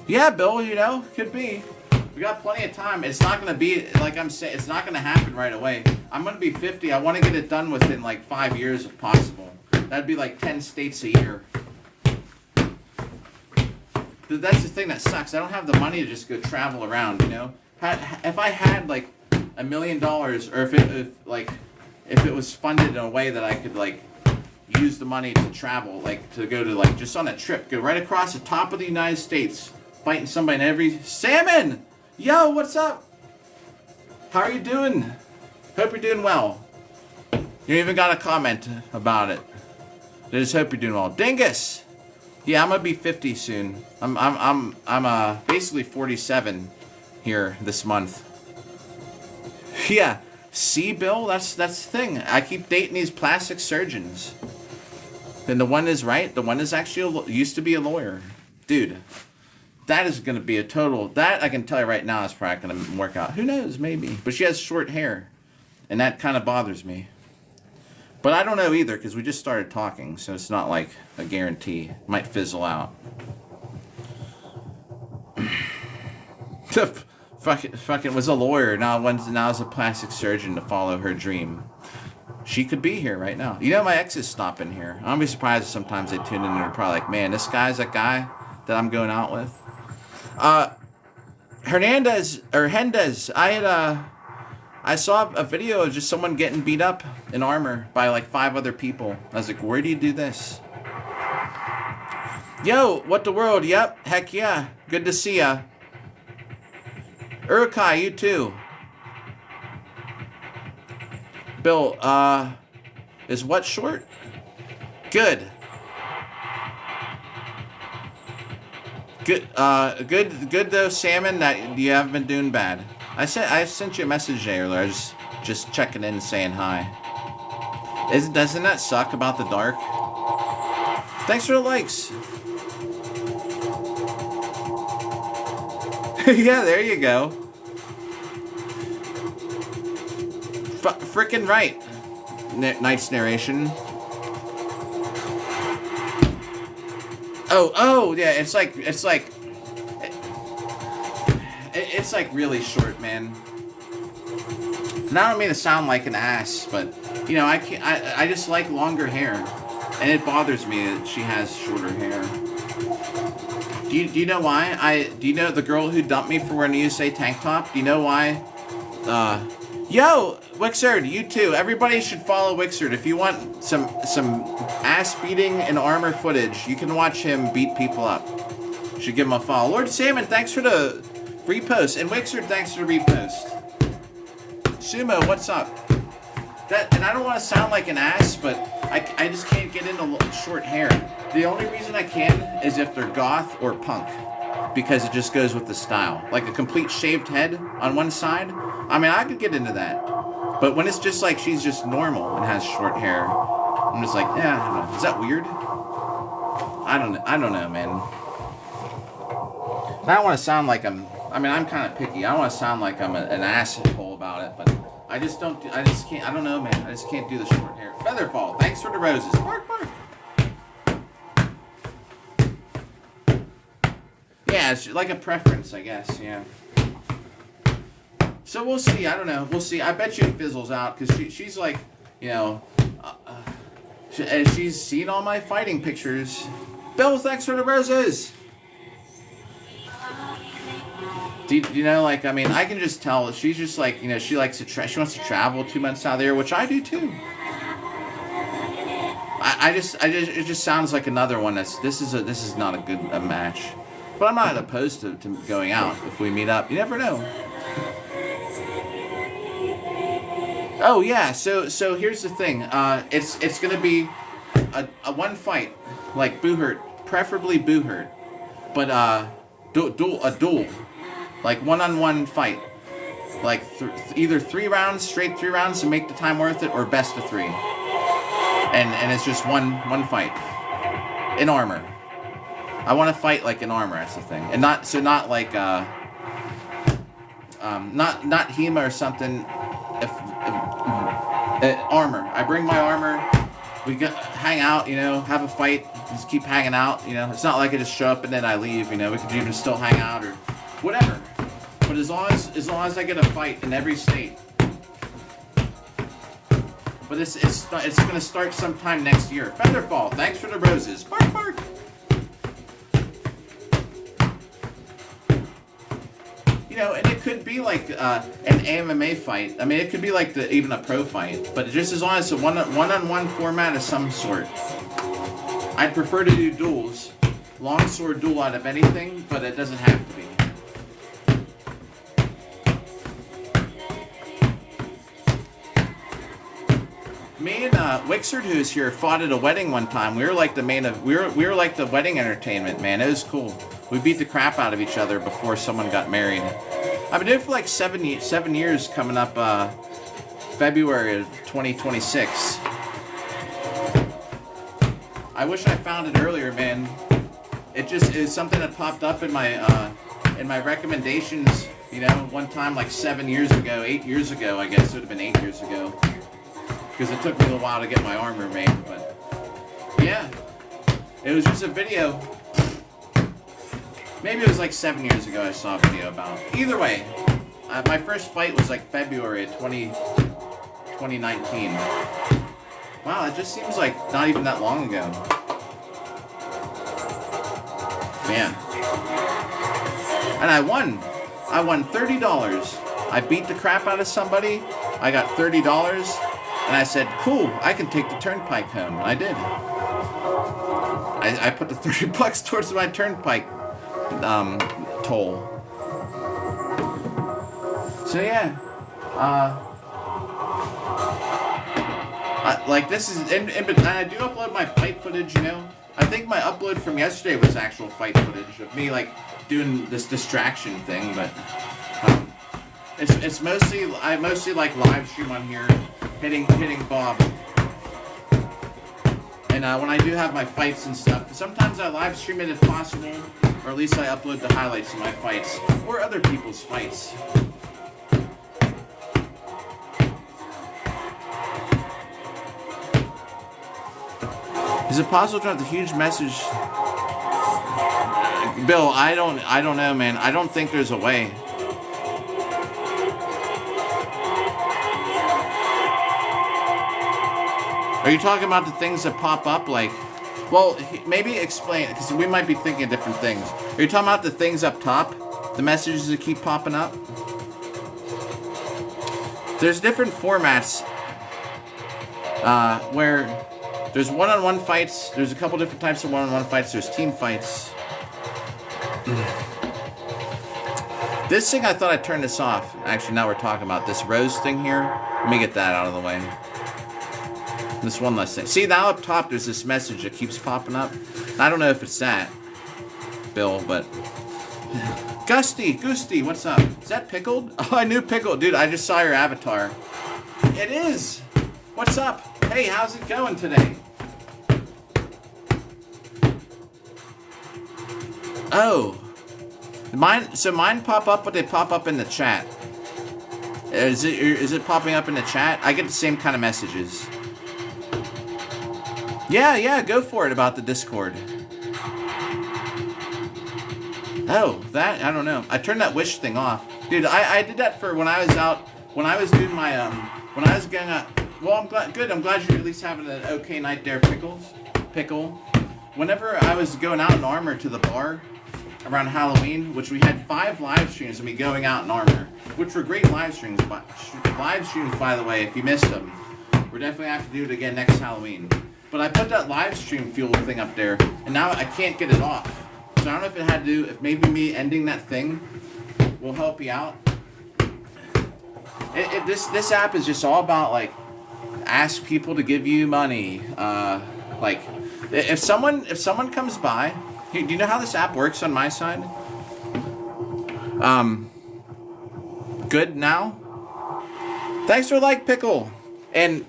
Yeah, Bill, you know, could be. We got plenty of time. It's not going to be, like I'm saying, it's not going to happen right away. I'm going to be 50. I want to get it done within like 5 years if possible. That'd be like 10 states a year. That's the thing that sucks. I don't have the money to just go travel around, you know? If I had like $1 million, or if it was funded in a way that I could like use the money to travel, like to go to like just on a trip, go right across the top of the United States, fighting somebody in every... Salmon! Yo, what's up? How are you doing? Hope you're doing well. You even got a comment about it. I just hope you're doing well. Dingus! Yeah, I'm gonna be 50 soon. I'm basically 47 here this month. Yeah, see, Bill, that's the thing. I keep dating these plastic surgeons. Then the one is right. The one is actually used to be a lawyer, dude. That is gonna be a total. That I can tell you right now is probably gonna work out. Who knows? Maybe. But she has short hair, and that kind of bothers me. But I don't know either, because we just started talking, so it's not like a guarantee. It might fizzle out. Fucking was a lawyer, now is a plastic surgeon to follow her dream. She could be here right now. You know, my ex is stopping here. I don't be surprised if sometimes they tune in and they're probably like, man, this guy's that guy that I'm going out with. Hernandez, I saw a video of just someone getting beat up in armor by like 5 other people. I was like, where do you do this? Yo, what the world? Yep, heck yeah. Good to see ya. Urukai, you too. Bill, is what short? Good. Good though, Salmon, that you haven't been doing bad. I sent you a message earlier. I was just checking in and saying hi. Doesn't that suck about the dark? Thanks for the likes. Yeah, there you go. Frickin' right. Night's narration. Oh, yeah. It's like really short, man. And I don't mean to sound like an ass, but you know, I just like longer hair, and it bothers me that she has shorter hair. Do you know why? Do you know the girl who dumped me for wearing a USA tank top? Do you know why? Yo, Wixard, you too. Everybody should follow Wixard. If you want some ass beating and armor footage, you can watch him beat people up. You should give him a follow. Lord Salmon, thanks for the repost. And Wixard, thanks for the repost. Sumo, what's up? And I don't want to sound like an ass, but I just can't get into short hair. The only reason I can is if they're goth or punk, because it just goes with the style. Like a complete shaved head on one side, I mean, I could get into that. But when it's just like she's just normal and has short hair, I'm just like, yeah, I don't know. Is that weird? I don't know, man. I don't want to sound like I'm kind of picky. I don't want to sound like I'm an asshole about it, but I just can't, I don't know, man. I just can't do the short hair. Featherfall, thanks for the roses. Bark, bark. Yeah, it's like a preference, I guess, yeah. So we'll see, I don't know, we'll see. I bet you it fizzles out, because she's like, you know, and she's seen all my fighting pictures. Bill, thanks for the roses. Do you know, like, I mean, I can just tell she's just like, you know, she likes to she wants to travel 2 months out there, which I do too. It just sounds like another one this is not a good match. But I'm not opposed to going out if we meet up. You never know. Oh yeah, so here's the thing. It's gonna be a one fight, like Boohurt, preferably Boohurt, but a duel, like one-on-one fight, like either 3 rounds, straight 3 rounds to make the time worth it, or best of 3, and it's just one fight in armor. I want to fight like in armor. That's the thing, and not like not Hema or something. If armor, I bring my armor. We hang out, you know, have a fight, just keep hanging out, you know. It's not like I just show up and then I leave, you know. We could even still hang out or whatever. But as long as I get a fight in every state. But it's gonna start sometime next year. Featherfall, thanks for the roses. Bark bark. You know, and it could be like an MMA fight. I mean, it could be like even a pro fight. But just as long as it's a one-on-one format of some sort. I'd prefer to do duels. Longsword duel out of anything, but it doesn't have to be. Me and Wixard, who's here, fought at a wedding one time. We were like the we were like the wedding entertainment, man. It was cool. We beat the crap out of each other before someone got married. I've been doing it for like 7 years, coming up February of 2026. I wish I found it earlier, man. It just is something that popped up in my recommendations. You know, one time like 7 years ago, 8 years ago, I guess it would have been 8 years ago. Because it took me a little while to get my armor made, but yeah, it was just a video. Maybe it was like 7 years ago I saw a video about. Either way, my first fight was like February of 2019. Wow, it just seems like not even that long ago. Man. And I won. I won $30. I beat the crap out of somebody. I got $30. And I said, cool, I can take the turnpike home. And I did. I put the $30 towards my turnpike toll. So yeah. Like this is, and I do upload my fight footage, you know. I think my upload from yesterday was actual fight footage of me like doing this distraction thing, but it's mostly, I mostly like live stream on here. Hitting Bob. And when I do have my fights and stuff, sometimes I live stream it if possible, or at least I upload the highlights of my fights, or other people's fights. Is it possible to have the huge message? Bill, I don't know, man. I don't think there's a way. Are you talking about the things that pop up, like, well, maybe explain, because we might be thinking of different things. Are you talking about the things up top? The messages that keep popping up? There's different formats where there's one-on-one fights. There's a couple different types of one-on-one fights. There's team fights. This thing, I thought I'd turn this off. Actually, now we're talking about this rose thing here. Let me get that out of the way. This one last thing. See, now up top there's this message that keeps popping up. I don't know if it's that, Bill, but... Goosty, what's up? Is that Pickled? Oh, I knew Pickled. Dude, I just saw your avatar. It is! What's up? Hey, how's it going today? Oh. Mine pop up, but they pop up in the chat. Is it popping up in the chat? I get the same kind of messages. Yeah, go for it about the Discord. Oh, that, I don't know. I turned that wish thing off. Dude, I did that for when I was out, when I was doing my, when I was going to, well, I'm glad you're at least having an okay night there, Pickle. Whenever I was going out in armor to the bar around Halloween, which we had 5 live streams of me going out in armor, which were great live streams, by the way, if you missed them. We're definitely going to have to do it again next Halloween. But I put that live stream fuel thing up there, and now I can't get it off. So I don't know if it had to do, if maybe me ending that thing will help you out. This app is just all about like ask people to give you money. Like if someone comes by, here, do you know how this app works on my side? Good now. Thanks for like pickle, and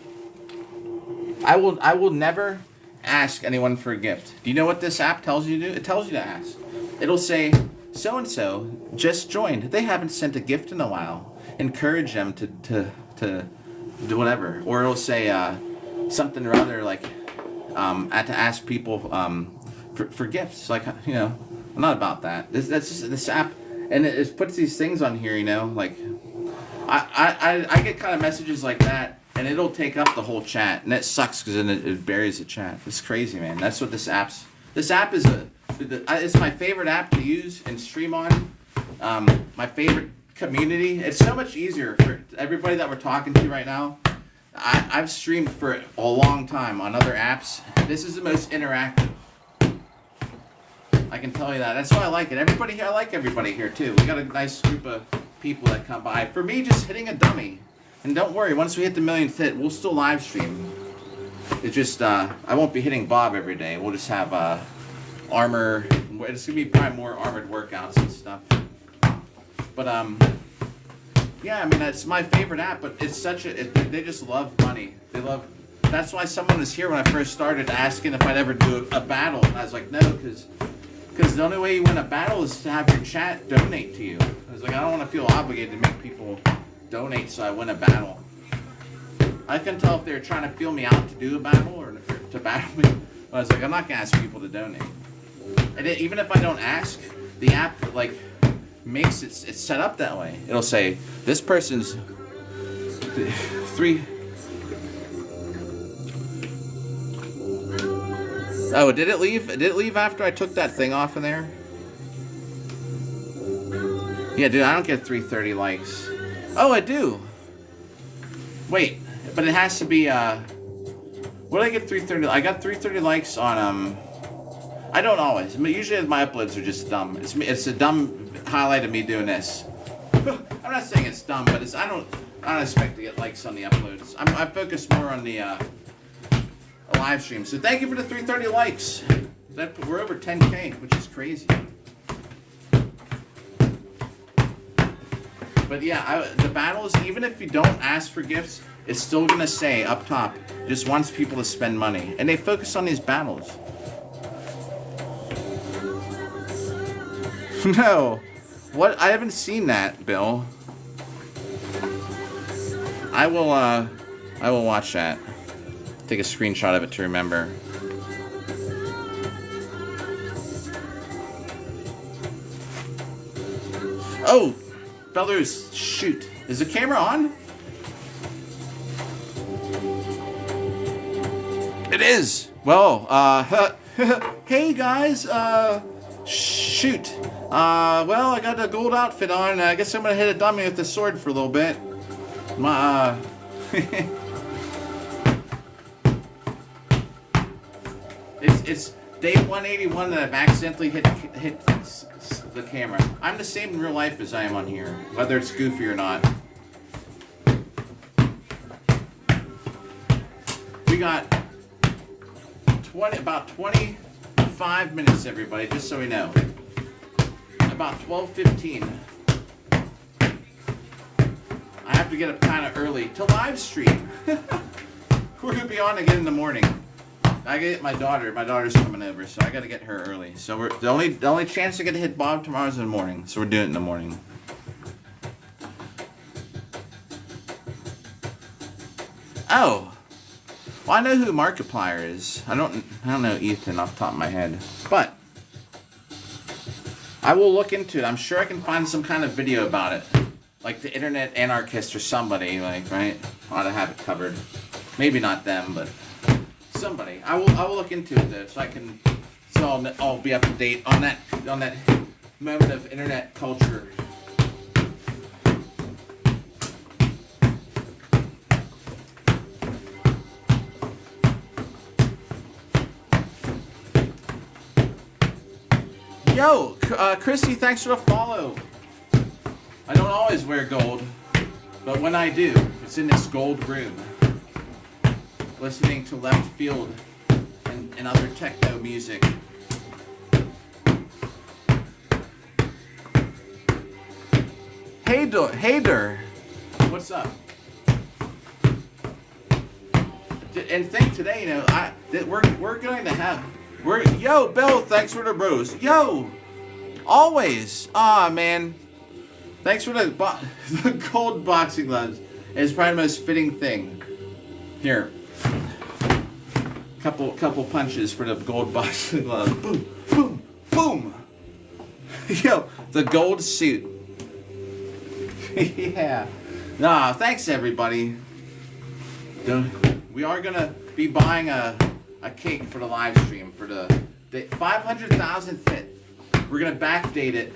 I will never ask anyone for a gift. Do you know what this app tells you to do? It tells you to ask. It'll say so and so just joined. They haven't sent a gift in a while. Encourage them to do whatever, or it'll say something or other like to ask people for gifts. Like, you know, I'm not about that. That's just this app, and it puts these things on here. You know, like I get kind of messages like that, and it'll take up the whole chat, and it sucks because then it buries the chat. It's crazy, man. That's what this app is. It's my favorite app to use and stream on. My favorite community. It's so much easier for everybody that we're talking to right now. I've streamed for a long time on other apps. This is the most interactive. I can tell you that. That's why I like it. Everybody here, I like everybody here too. We got a nice group of people that come by. For me, just hitting a dummy. And don't worry, once we hit the millionth hit, we'll still live stream. It's just, I won't be hitting Bob every day. We'll just have armor. It's going to be probably more armored workouts and stuff. But, yeah, I mean, that's my favorite app, but it's such a, they just love money. They love, that's why someone was here when I first started asking if I'd ever do a battle. And I was like, no, because the only way you win a battle is to have your chat donate to you. I was like, I don't want to feel obligated to make people donate so I win a battle. I couldn't tell if they were trying to feel me out to do a battle or to battle me. But I was like, I'm not going to ask people to donate. And even if I don't ask, the app, like, makes it's set up that way. It'll say, this person's three. Oh, did it leave? Did it leave after I took that thing off of there? Yeah, dude, I don't get 330 likes. Oh, I do. Wait, but it has to be, what did I get 330? I got 330 likes on, I don't always. Usually my uploads are just dumb. It's a dumb highlight of me doing this. I'm not saying it's dumb, but I don't expect to get likes on the uploads. I focus more on the live stream. So thank you for the 330 likes. We're over 10K, which is crazy. But yeah, the battles, even if you don't ask for gifts, it's still gonna say up top, just wants people to spend money, and they focus on these battles. No. What? I haven't seen that, Bill. I will watch that. Take a screenshot of it to remember. Oh! Belarus, shoot. Is the camera on? It is! Well, hey guys, shoot. Well, I got a gold outfit on. I guess I'm gonna hit a dummy with the sword for a little bit. It's day 181 that I've accidentally hit the camera. I'm the same in real life as I am on here, whether it's goofy or not. We got about 25 minutes, everybody, just so we know. About 12:15. I have to get up kind of early to live stream. We're gonna be on again in the morning. I gotta get my daughter. My daughter's coming over, so I gotta get her early. So we're the only chance to get to hit Bob tomorrow's in the morning. So we're doing it in the morning. Oh. Well, I know who Markiplier is. I don't know Ethan off the top of my head, but I will look into it. I'm sure I can find some kind of video about it, like the Internet Anarchist or somebody, like, right? Ought to have it covered. Maybe not them, but somebody. I will look into it though, so I'll be up to date on that moment of internet culture. Yo, Christy, thanks for the follow. I don't always wear gold, but when I do, it's in this gold room. Listening to Left Field and other techno music. Hey, Der. What's up? And think today, you know, we're going to have, yo, Bill, thanks for the bros. Yo, always. Aw, man. Thanks for the gold boxing gloves. It's probably the most fitting thing. Here. Couple punches for the gold boxing gloves. Boom, boom, boom. Yo, the gold suit. Yeah. Nah, thanks everybody. We are gonna be buying a cake for the live stream for the 500,000th hit. We're gonna backdate it.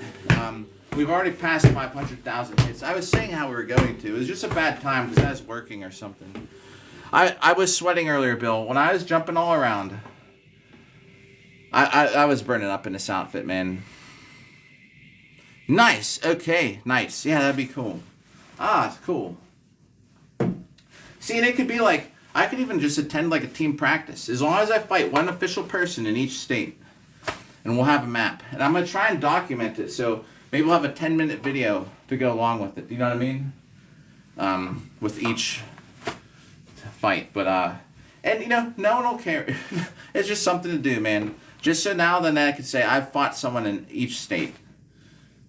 We've already passed 500,000 hits. I was saying how we were going to. It was just a bad time because I was working or something. I was sweating earlier, Bill. When I was jumping all around, I was burning up in this outfit, man. Nice. Okay. Nice. Yeah, that'd be cool. Ah, it's cool. See, and it could be like, I could even just attend like a team practice. As long as I fight one official person in each state. And we'll have a map. And I'm going to try and document it. So maybe we'll have a 10-minute video to go along with it. Do you know what I mean? With each fight. But, and you know, no one will care. It's just something to do, man. Just so now then I could say I've fought someone in each state.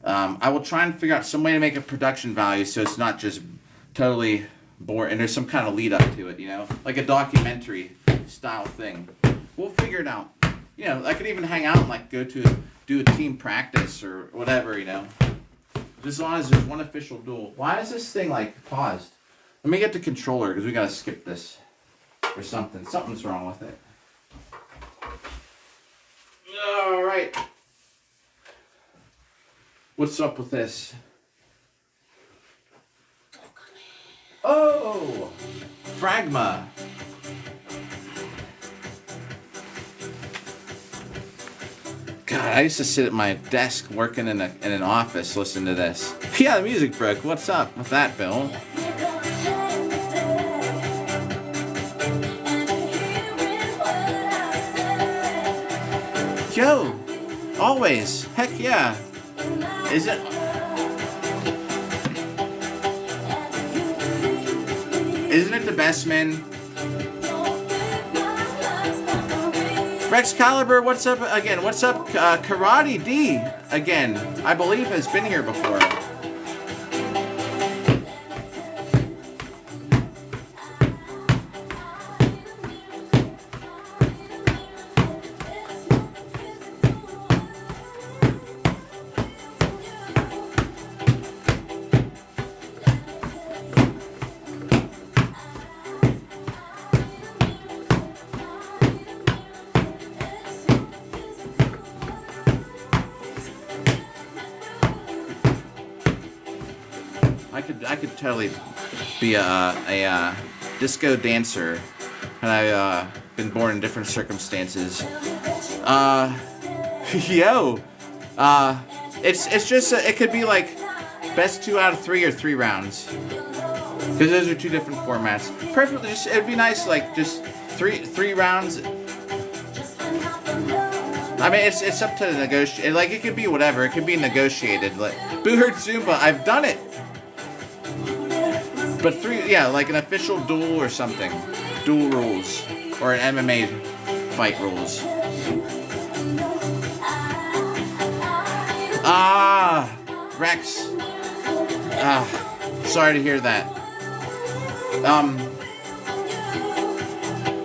I will try and figure out some way to make a production value so it's not just totally boring and there's some kind of lead up to it, you know? Like a documentary style thing. We'll figure it out. You know, I could even hang out and like do a team practice or whatever, you know? Just as long as there's one official duel. Why is this thing like paused? Let me get the controller because we gotta skip this or something. Something's wrong with it. Alright. What's up with this? Oh! Fragma. God, I used to sit at my desk working in an office listening to this. Yeah, the music broke. What's up with that, Bill? Yo! Always. Heck yeah. Is it? Isn't it the best, man? Rex Caliber, what's up again? What's up, Karate D? Again, I believe has been here before. I could totally be a disco dancer, and I've been born in different circumstances. It's just it could be like best 2 out of 3 or 3 rounds, because those are 2 different formats. Perfectly, it'd be nice like just three rounds. I mean, it's up to negotiate. Like it could be whatever. It could be negotiated. Like Boo Hurt Zumba, I've done it. But 3, yeah, like an official duel or something. Duel rules. Or an MMA fight rules. Ah, Rex. Sorry to hear that.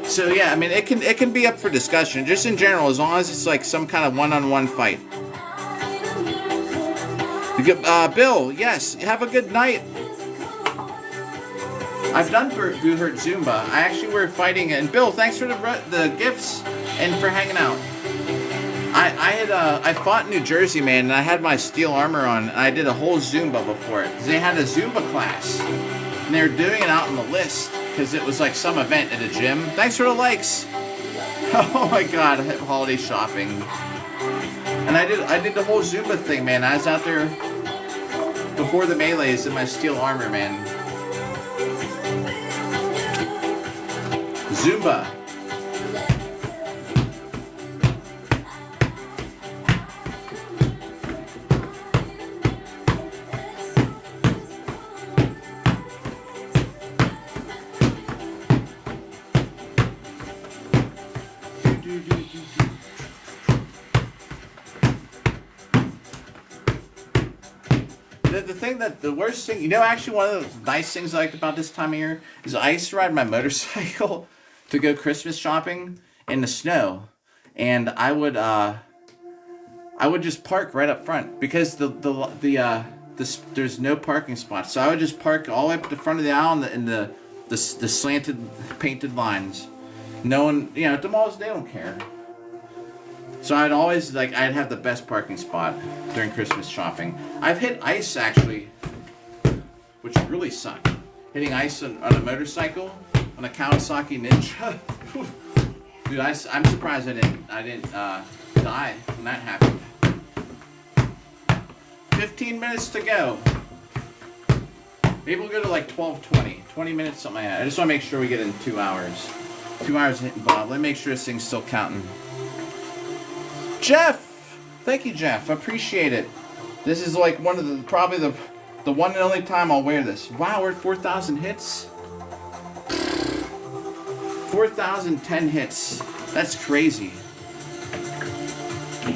So yeah, I mean, it can be up for discussion, just in general, as long as it's like some kind of one-on-one fight. Bill, yes, have a good night. I've done Boo Hurt Zumba. I actually were fighting, and Bill, thanks for the gifts and for hanging out. I fought in New Jersey, man, and I had my steel armor on, and I did a whole Zumba before it, because they had a Zumba class, and they were doing it out on the list, because it was like some event at a gym. Thanks for the likes. Oh my God, holiday shopping. And I did the whole Zumba thing, man. I was out there before the melees in my steel armor, man. Zumba. The thing the worst thing, you know, actually one of the nice things I liked about this time of year is I used to ride my motorcycle to go Christmas shopping in the snow, and I would just park right up front because there's no parking spots, so I would just park all the way up to the front of the aisle in the slanted painted lines. No one, you know, at the malls they don't care. So I'd always, like, I'd have the best parking spot during Christmas shopping. I've hit ice, actually, which really sucked. Hitting ice on a motorcycle, on a Kawasaki Ninja. Dude, I'm surprised I didn't die when that happened. 15 minutes to go. Maybe we'll go to like 12:20. 20 minutes, something like that. I just want to make sure we get in 2 hours. 2 hours hitting Bob. Let me make sure this thing's still counting. Jeff! Thank you, Jeff. I appreciate it. This is like one of the, probably the one and only time I'll wear this. Wow, we're at 4,000 hits. 4,010 hits. That's crazy.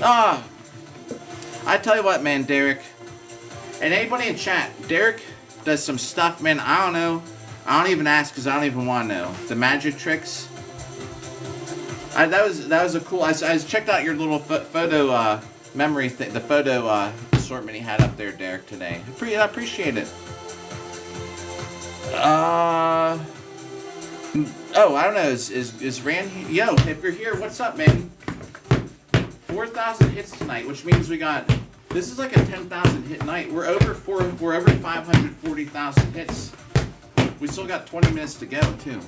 I tell you what, man, Derek. And anybody in chat, Derek does some stuff, man, I don't know. I don't even ask because I don't even want to know. The magic tricks. That was a cool. I checked out your little photo memory thing, the photo assortment he had up there, Derek, today. I appreciate it. Oh, I don't know. Is Rand? Yo, if you're here, what's up, man? 4,000 hits tonight, which means we got. This is like a 10,000 hit night. We're over 540,000 hits. We still got 20 minutes to go too.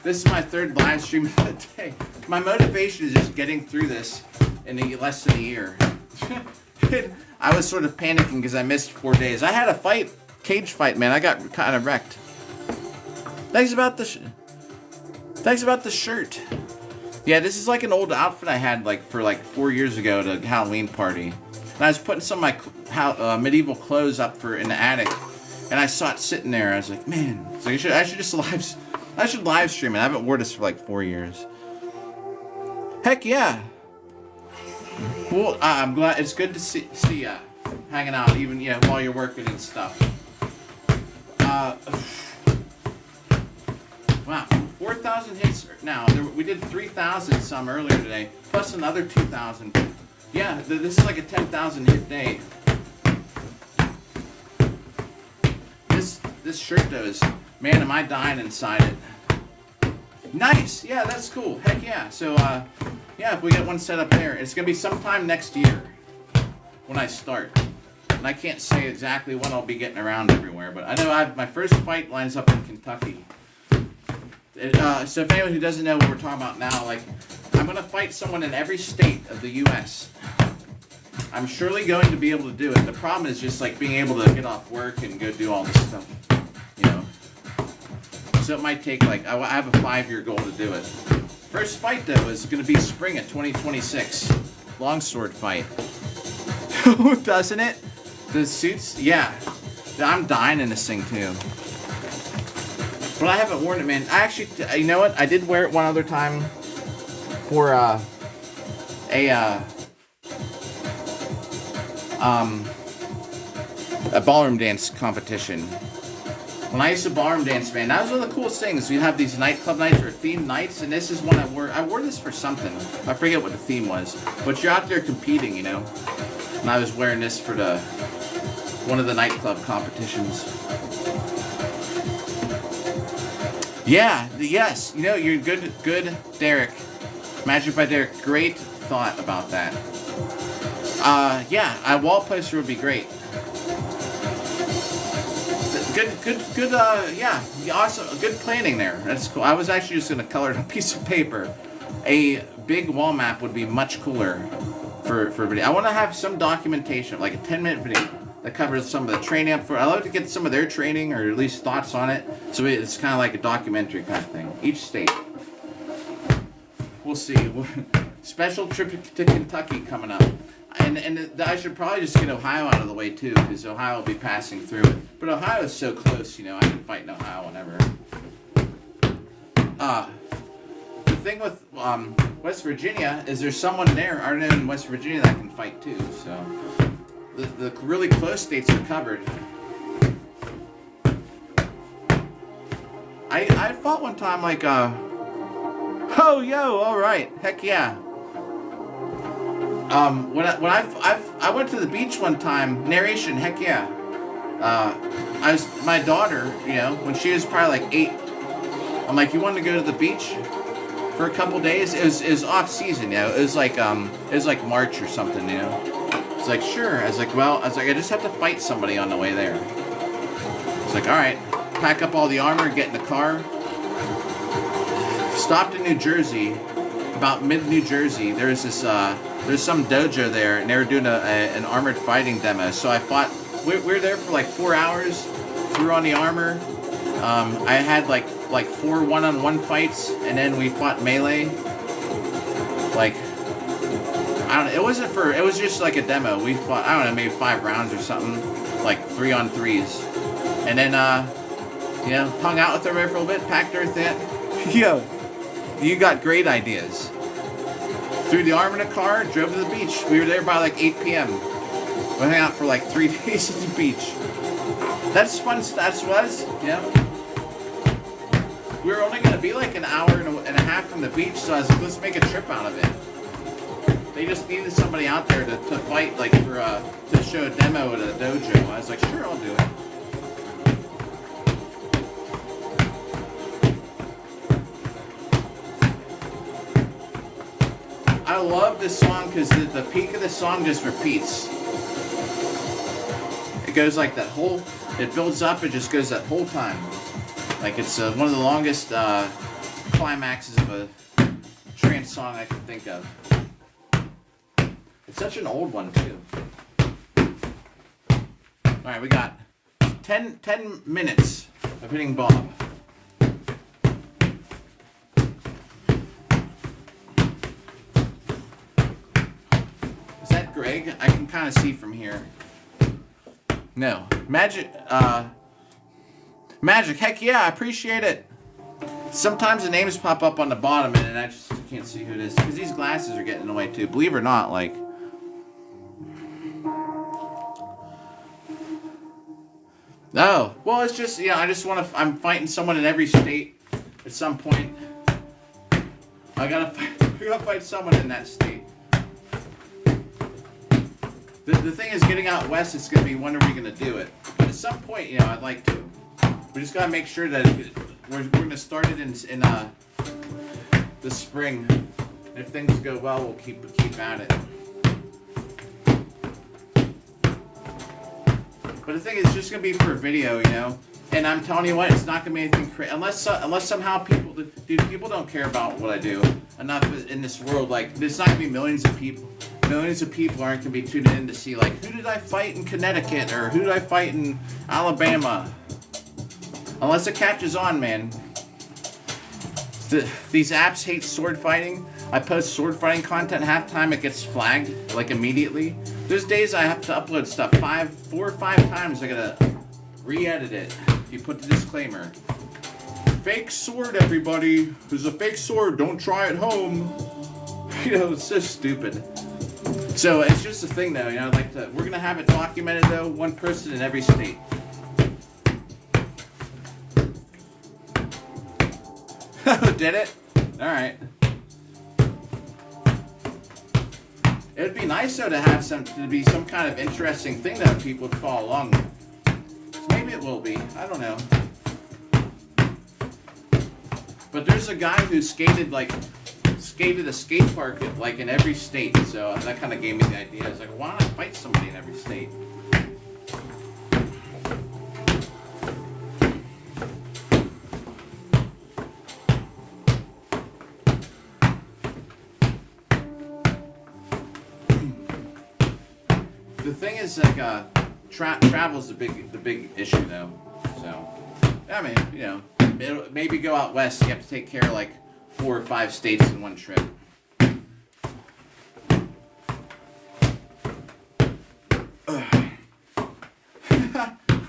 This is my third live stream of the day. My motivation is just getting through this in less than a year. I was sort of panicking because I missed 4 days. I had a fight, cage fight, man. I got kind of wrecked. Thanks about the shirt. Yeah, this is like an old outfit I had for 4 years ago at a Halloween party. And I was putting some of my medieval clothes up in the attic, and I saw it sitting there. I was like, man, so I should live stream it. I haven't worn this for like 4 years. Heck yeah. Well, I'm glad. It's good to see you hanging out, even while you're working and stuff. Wow, 4,000 hits now. We did 3,000 some earlier today, plus another 2,000. Yeah, this is like a 10,000 hit day. This shirt though is, man, am I dying inside it. Nice, yeah, that's cool. Heck yeah. So yeah, if we get one set up there, it's gonna be sometime next year when I start. And I can't say exactly when I'll be getting around everywhere, but I know my first fight lines up in Kentucky. So if anyone who doesn't know what we're talking about now, like, I'm going to fight someone in every state of the U.S. I'm surely going to be able to do it. The problem is just, like, being able to get off work and go do all this stuff, So it might take, like, I have a 5-year goal to do it. First fight, though, is going to be spring of 2026. Longsword fight. Doesn't it? The suits, yeah. I'm dying in this thing, too. But I haven't worn it, man. I actually, you know what? I did wear it one other time for a ballroom dance competition. When I used to ballroom dance, man, that was one of the coolest things. We have these nightclub nights or themed nights, and this is one I wore. I wore this for something. I forget what the theme was. But you're out there competing, And I was wearing this for one of the nightclub competitions. Yeah, yes, you're good, Derek. Magic by Derek, great thought about that. Yeah, a wall poster would be great. Good, yeah, awesome, good planning there. That's cool. I was actually just going to color it on a piece of paper, a big wall map would be much cooler for video. I want to have some documentation, like a 10-minute video that covers some of the training up for. I love to get some of their training or at least thoughts on it. So it's kind of like a documentary kind of thing. Each state. We'll see. Special trip to Kentucky coming up. And I should probably just get Ohio out of the way too, because Ohio will be passing through it. But Ohio is so close, you know, I can fight in Ohio whenever. The thing with West Virginia is there's someone there, I know in West Virginia, that can fight too. So the really close states are covered. I fought one time like oh yo, all right, heck yeah. When I went to the beach one time, narration, heck yeah. My daughter, you know, when she was probably like 8, I'm like, you want to go to the beach for a couple days? It was off season, you know. It was like March or something, you know. It's like, sure. I was like, I just have to fight somebody on the way there. It's like, all right, pack up all the armor, get in the car. Stopped in New Jersey, about mid-New Jersey. There's some dojo there, and they were doing an armored fighting demo. So I fought. We were there for like 4 hours. Threw on the armor. I had like 4 one-on-one fights, and then we fought melee. Like, I don't know. It was just like a demo. We fought, I don't know, maybe 5 rounds or something, like 3-on-3s, and then you know, hung out with her for a little bit, packed her in. Yo, you got great ideas. Threw the arm in a car, drove to the beach. We were there by like 8 p.m. We hung out for like 3 days at the beach. That's fun. That was, yeah. We were only going to be like an hour and a half from the beach, so I was like, let's make a trip out of it. They just needed somebody out there to fight, like for to show a demo at a dojo. I was like, sure, I'll do it. I love this song because the peak of the song just repeats. It goes like that whole, it builds up, it just goes that whole time. Like it's one of the longest climaxes of a trance song I can think of. It's such an old one too. Alright, we got 10 minutes of hitting Bob. Greg, I can kind of see from here. No. Magic, heck yeah, I appreciate it. Sometimes the names pop up on the bottom and I just can't see who it is. Because these glasses are getting in the way too. Believe it or not, like... Oh, well it's just, you know, I just want to... I'm fighting someone in every state at some point. I gotta fight someone in that state. The thing is, getting out west, it's going to be when are we going to do it? But at some point, you know, I'd like to. We just got to make sure that we're going to start it in the spring. And if things go well, we'll keep at it. But the thing is, it's just going to be for a video, you know. And I'm telling you what, it's not going to be anything crazy. Unless somehow people don't care about what I do enough in this world. Like, there's not going to be millions of people. Millions of people aren't going to be tuning in to see, like, who did I fight in Connecticut or who did I fight in Alabama? Unless it catches on, man. These apps hate sword fighting. I post sword fighting content, half the time it gets flagged, like, immediately. There's days I have to upload stuff 4 or 5 times. I gotta re-edit it. You put the disclaimer. Fake sword, everybody. There's a fake sword. Don't try it home. You know, it's so stupid. So it's just a thing, though. You know, I'd like to. We're gonna have it documented, though. One person in every state. Did it? All right. It would be nice, though, to be some kind of interesting thing that people would follow along with. Maybe it will be. I don't know. But there's a guy who skated a skate park like in every state, so that kind of gave me the idea. I was like, why not fight somebody in every state? the thing is, like, travel's the big issue, though. So, I mean, you know, maybe go out west. You have to take care of like 4 or 5 states in one trip.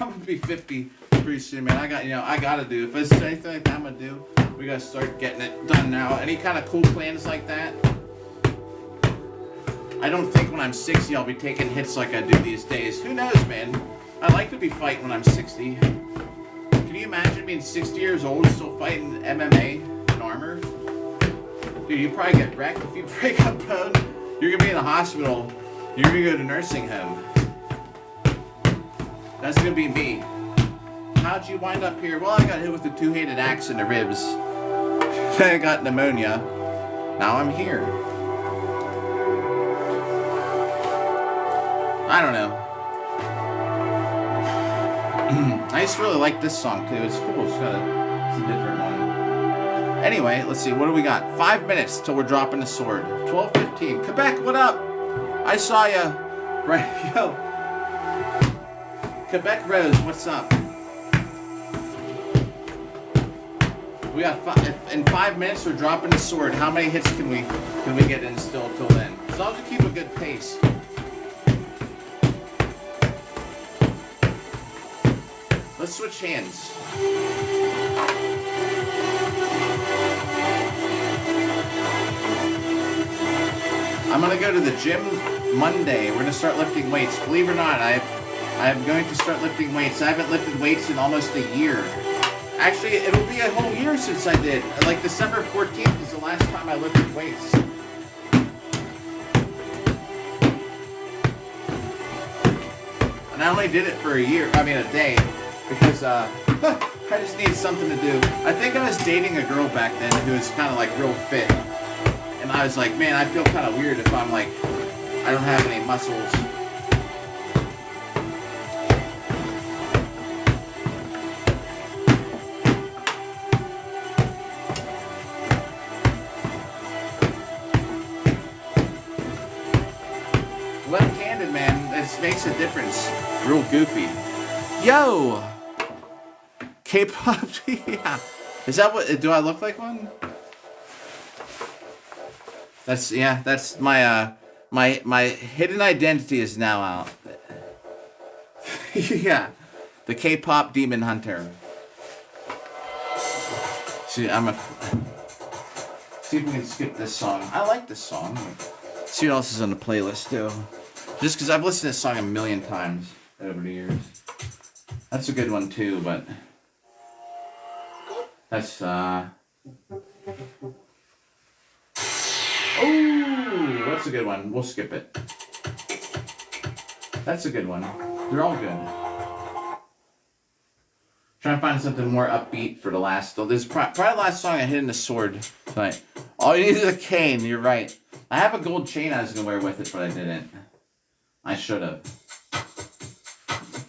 I'm gonna be 50 pretty soon, man. I gotta do. If there's anything like that I'm gonna do, we gotta start getting it done now. Any kind of cool plans like that? I don't think when I'm 60 I'll be taking hits like I do these days. Who knows, man? I'd like to be fighting when I'm 60. Can you imagine being 60 years old and still fighting MMA in armor? Dude, you probably get wrecked. If you break a bone, you're gonna be in the hospital. You're gonna go to nursing home. That's gonna be me. How'd you wind up here? Well, I got hit with a 2-handed axe in the ribs. I got pneumonia. Now I'm here. I don't know. I just really like this song too. It's cool. It's a different one. Anyway, let's see. What do we got? 5 minutes till we're dropping the sword. 12:15. Quebec, what up? I saw ya. Right, yo. Quebec Rose, what's up? We got in 5 minutes. We're dropping the sword. How many hits can we get in still till then? As long as we keep a good pace. Let's switch hands. I'm gonna go to the gym Monday. We're gonna start lifting weights. Believe it or not, I am going to start lifting weights. I haven't lifted weights in almost a year. Actually, it'll be a whole year since I did. Like December 14th is the last time I lifted weights. And I only did it for a day. Because I just needed something to do. I think I was dating a girl back then who was kind of like real fit. And I was like, man, I feel kind of weird if I'm like, I don't have any muscles. Left-handed, man, this makes a difference. Real goofy. Yo! K-pop, yeah. Is that what, do I look like one? That's my, my hidden identity is now out. Yeah. The K-pop demon hunter. See, see if we can skip this song. I like this song. See what else is on the playlist, too. Just because I've listened to this song a million times over the years. That's a good one, too, but... That's, Oh, that's a good one. We'll skip it. That's a good one. They're all good. Trying to find something more upbeat for the last... This is probably the last song I hit in the sword tonight. All you need is a cane. You're right. I have a gold chain I was going to wear with it, but I didn't. I should have.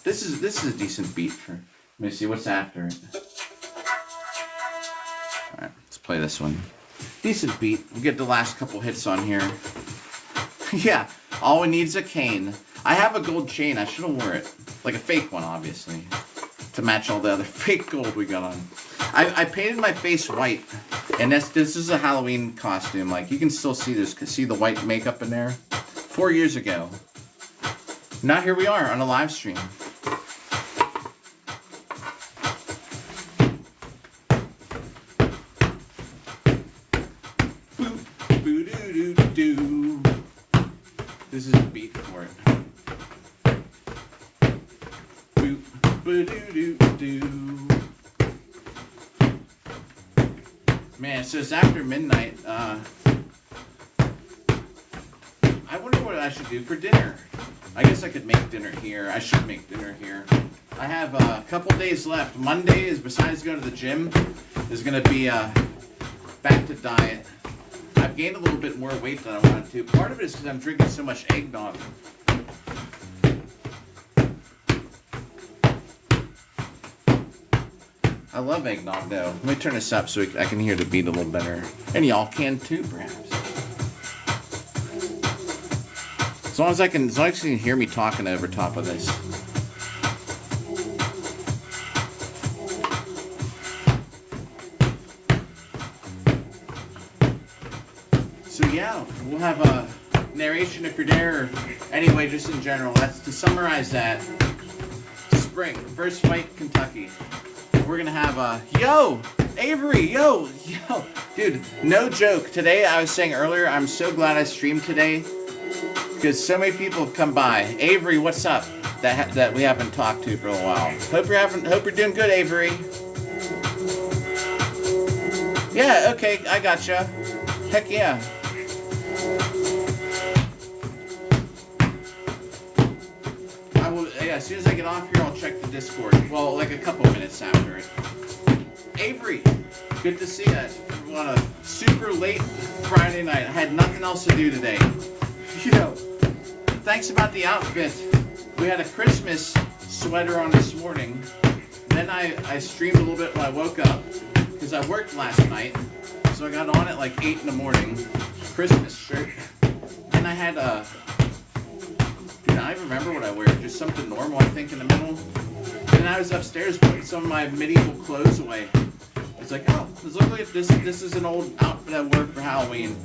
This is a decent beat for... Let me see what's after it. Alright, let's play this one. Decent beat. We'll get the last couple hits on here. Yeah, all we need is a cane. I have a gold chain. I should have wore it. Like a fake one, obviously. To match all the other fake gold we got on. I painted my face white. And this is a Halloween costume. Like, you can still see this. See the white makeup in there? 4 years ago. Now here we are on a live stream. This is a beat for it. Man, so it's after midnight. I wonder what I should do for dinner. I guess I could make dinner here. I should make dinner here. I have a couple days left. Monday is, besides going to the gym, is going to be back to diet. I've gained a little bit more weight than I wanted to. Part of it is because I'm drinking so much eggnog. I love eggnog, though. Let me turn this up so I can hear the beat a little better. And y'all can too, perhaps. As long as you can hear me talking over top of this. So yeah, we'll have a narration if you're there. Anyway, just in general, that's to summarize that. Spring, first fight, Kentucky. We're gonna have yo, Avery, yo, dude, no joke. Today, I was saying earlier, I'm so glad I streamed today because so many people have come by. Avery, what's up? That we haven't talked to for a while. Hope you're doing good, Avery. Yeah, okay, I gotcha. Heck yeah. As soon as I get off here, I'll check the Discord. Well, like a couple minutes after it. Avery, good to see you on a super late Friday night. I had nothing else to do today. Thanks about the outfit. We had a Christmas sweater on this morning. Then I streamed a little bit when I woke up because I worked last night. So I got on at like 8 in the morning. Christmas shirt. And I had a... I don't even remember what I wear, just something normal, I think, in the middle. And I was upstairs putting some of my medieval clothes away. It's like, oh, this is an old outfit I wore for Halloween.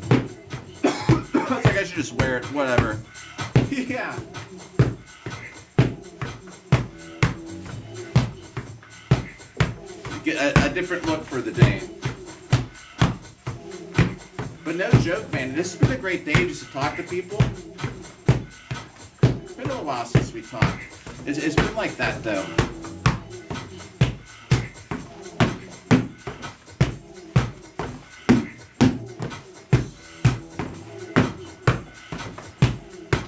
I was like, I should just wear it, whatever. Yeah. Get a different look for the day. But no joke, man, this has been a great day just to talk to people. It's been a little while since we talked. It's been like that, though.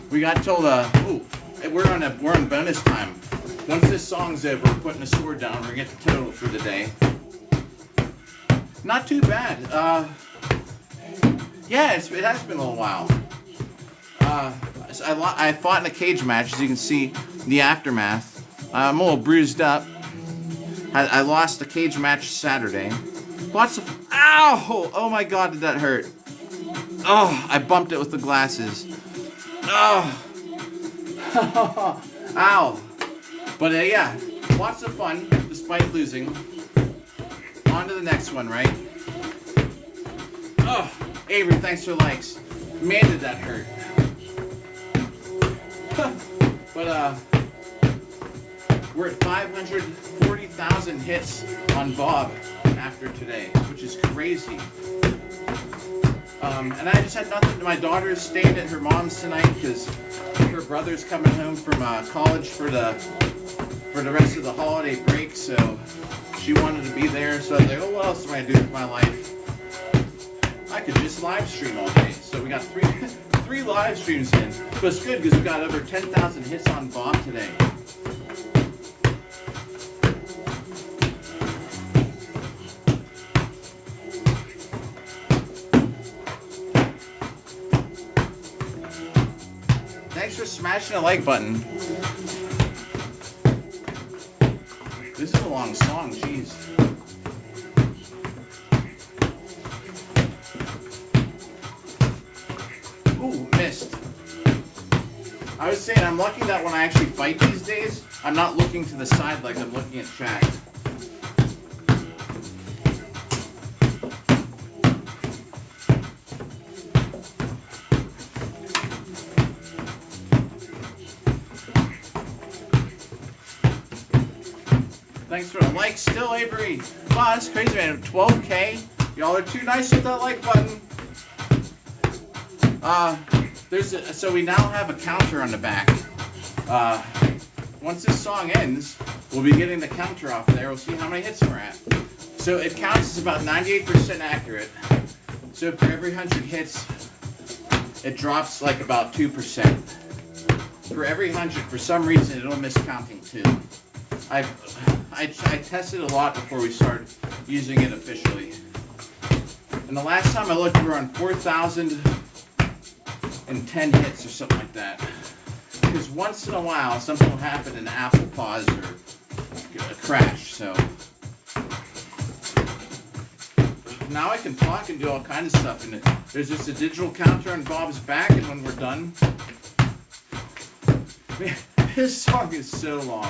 We got told, we're on bonus time. Once this song's over, we're putting the sword down. We're gonna get the total for the day. Not too bad. Yeah, it has been a little while. I fought in a cage match, as you can see, the aftermath. I'm a little bruised up. I lost a cage match Saturday. Lots of... Ow! Oh my god, did that hurt. Oh, I bumped it with the glasses. Oh! Ow! But yeah, lots of fun, despite losing. On to the next one, right? Oh, Avery, thanks for likes. Man, did that hurt. But, we're at 540,000 hits on Bob after today, which is crazy. And I just had nothing. My daughter's staying at her mom's tonight because her brother's coming home from college for the rest of the holiday break, so she wanted to be there. So I was like, oh, what else am I doing with my life? I could just live stream all day. So we got three live streams in. But it's good because we got over 10,000 hits on Bob today. Thanks for smashing the like button. This is a long song, jeez. Ooh, missed. I was saying I'm lucky that when I actually fight these days, I'm not looking to the side like I'm looking at chat. Thanks for the like still, Avery. Wow, that's crazy, man. 12K. Y'all are too nice with that like button. So we now have a counter on the back. Once this song ends, we'll be getting the counter off there. We'll see how many hits we're at. So it counts as about 98% accurate. So for every 100 hits, it drops like about 2%. For every 100, for some reason, it'll miss counting too. I tested a lot before we started using it officially. And the last time I looked, we were on 4,010 hits or something like that. Because once in a while, something will happen and Apple pause or crash, so. Now I can talk and do all kinds of stuff. And there's just a digital counter on Bob's back, and when we're done, Man, this song is so long.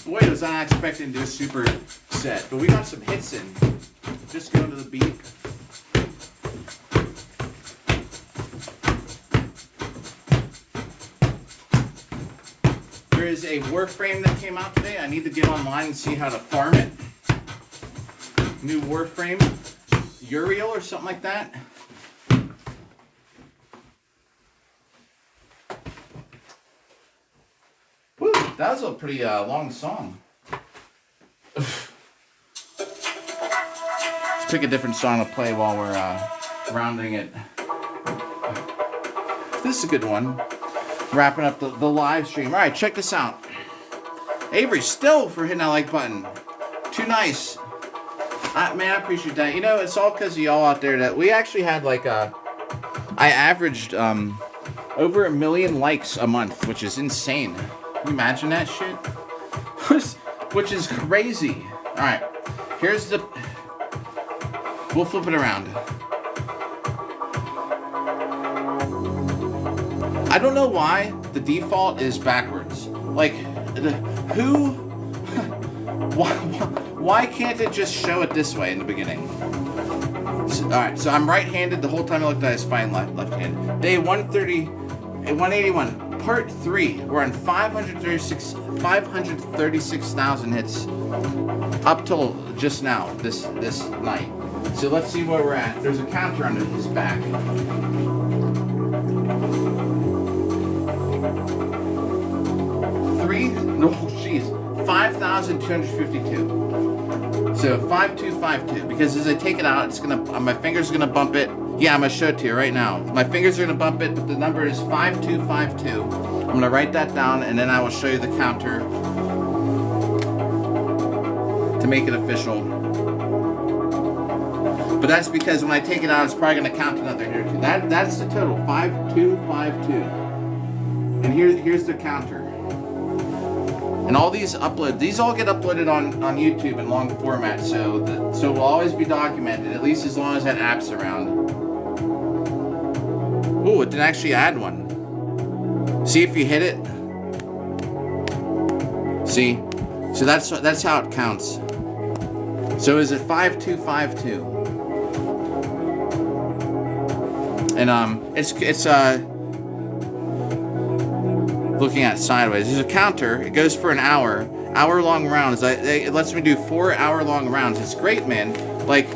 Boy, was I not expecting to do a super set. But we got some hits in. Just going to the beat. There is a Warframe that came out today. I need to get online and see how to farm it. New Warframe. Uriel or something like that. Woo, that was a pretty long song. Let's pick a different song to play while we're rounding it. This is a good one. Wrapping up the live stream. All right, check this out. Avery, still for hitting that like button. Too nice. Man, I appreciate that. You know, it's all because of y'all out there that we actually had like I averaged over 1 million likes a month, which is insane. Can you imagine that shit? Which is crazy. All right, here's the. We'll flip it around. I don't know why the default is backwards. Like, who? Why can't it just show it this way in the beginning? All right, so I'm right-handed the whole time I looked at it. It's fine left-handed. Day 130, 181, part 3. We're on 536,000 hits up till just now, this night. So let's see where we're at. There's a counter on his back. 5,252. So 5252. Because as I take it out, it's gonna. My finger's gonna bump it. Yeah, I'm gonna show it to you right now. My fingers are gonna bump it, but the number is 5252. I'm gonna write that down, and then I will show you the counter to make it official. But that's because when I take it out, it's probably gonna count another here too. That's the total, 5252. And here's the counter. And all these these all get uploaded on YouTube in long format, so it will always be documented, at least as long as that app's around. Ooh, it didn't actually add one. See if you hit it. See? So that's how it counts. So is it 5252? And it's looking at sideways. There's a counter. It goes for an hour-long rounds. It lets me do 4-hour-long rounds. It's great, man. Like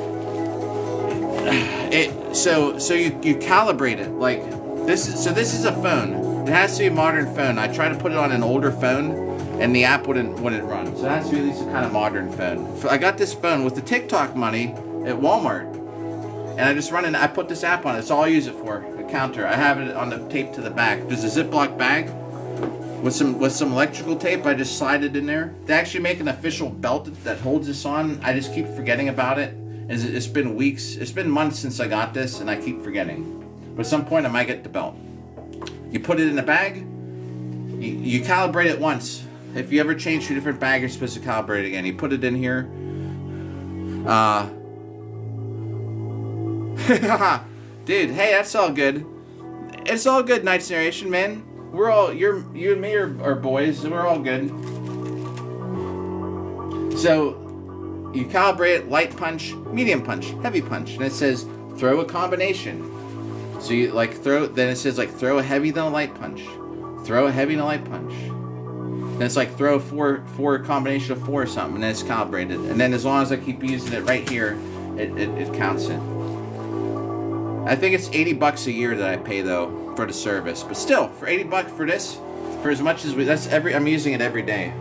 it. So you calibrate it like this. This is a phone. It has to be a modern phone. I tried to put it on an older phone, and the app wouldn't run. So that's really a kind of modern phone. I got this phone with the TikTok money at Walmart, and I just run it. I put this app on it. That's all I use it for. The counter. I have it on the tape to the back. There's a Ziploc bag. With some electrical tape, I just slide it in there. They actually make an official belt that holds this on. I just keep forgetting about it. It's been weeks, it's been months since I got this, and I keep forgetting. But at some point, I might get the belt. You put it in the bag. You calibrate it once. If you ever change to a different bag, you're supposed to calibrate it again. You put it in here. Dude, hey, that's all good. It's all good, Night's Narration, man. We're all, you and me are boys, so we're all good. So, you calibrate it, light punch, medium punch, heavy punch. And it says, throw a combination. So you then it says throw a heavy then a light punch. Throw a heavy and a light punch. Then it's like throw a four combination of 4 or something, and then it's calibrated. And then as long as I keep using it right here, it counts it. I think it's $80 a year that I pay though for the service, but still, for $80 for this, for as much as I'm using it every day.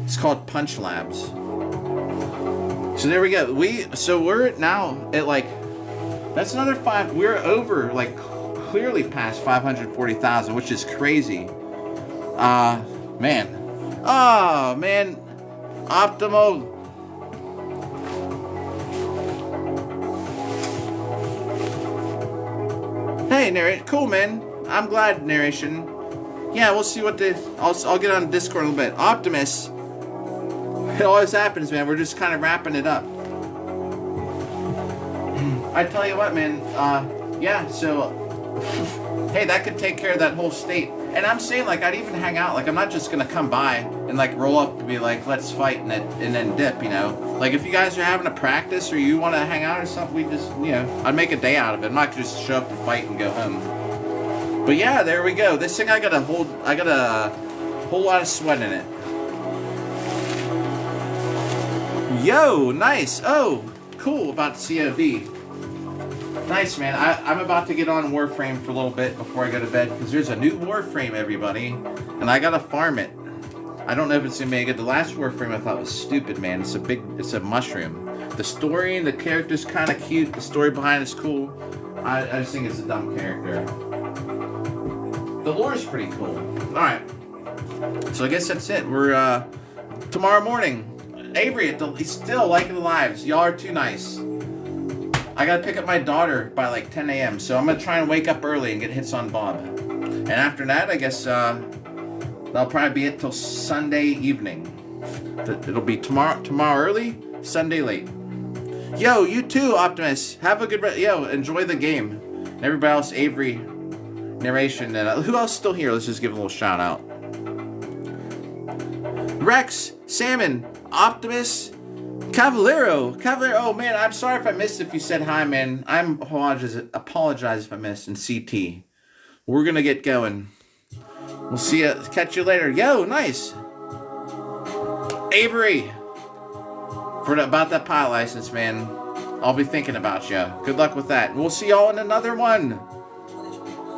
It's called Punch Labs. So there we go. We're now at that's another 5. We're over clearly past 540,000, which is crazy. Man. Oh man, Optimal. Hey, narrate. Cool, man. I'm glad, narration. Yeah, we'll see what I'll get on Discord a little bit. Optimus. It always happens, man. We're just kind of wrapping it up. I tell you what, man. Yeah, so Hey, that could take care of that whole state. And I'm saying, like, I'd even hang out. Like, I'm not just gonna come by and like roll up to be like, let's fight and then dip. You know, like if you guys are having a practice or you want to hang out or something, we just, you know, I'd make a day out of it. I'm not just show up and fight and go home. But yeah, there we go. This thing I got a whole lot of sweat in it. Yo, nice. Oh, cool about COD. Nice, man. I'm about to get on Warframe for a little bit before I go to bed because there's a new Warframe, everybody, and I gotta farm it. I don't know if it's gonna be good. The last Warframe I thought was stupid, man. It's a mushroom. The story and the character's kind of cute. The story behind it's cool. I just think it's a dumb character. The lore's pretty cool. All right. So I guess that's it. We're tomorrow morning. Avery, he's still liking the lives. Y'all are too nice. I gotta pick up my daughter by like 10 a.m. So I'm gonna try and wake up early and get hits on Bob. And after that, I guess that'll probably be it till Sunday evening. It'll be tomorrow early, Sunday late. Yo, you too, Optimus. Have a good enjoy the game. And everybody else, Avery, narration, and who else is still here? Let's just give a little shout out. Rex, Salmon, Optimus, Cavallero, oh man, I'm sorry if I missed if you said hi, man. I'm apologize if I missed. And CT, we're gonna get going. We'll see you, catch you later. Yo, nice. Avery, about that pilot license, man. I'll be thinking about you. Good luck with that. We'll see y'all in another one.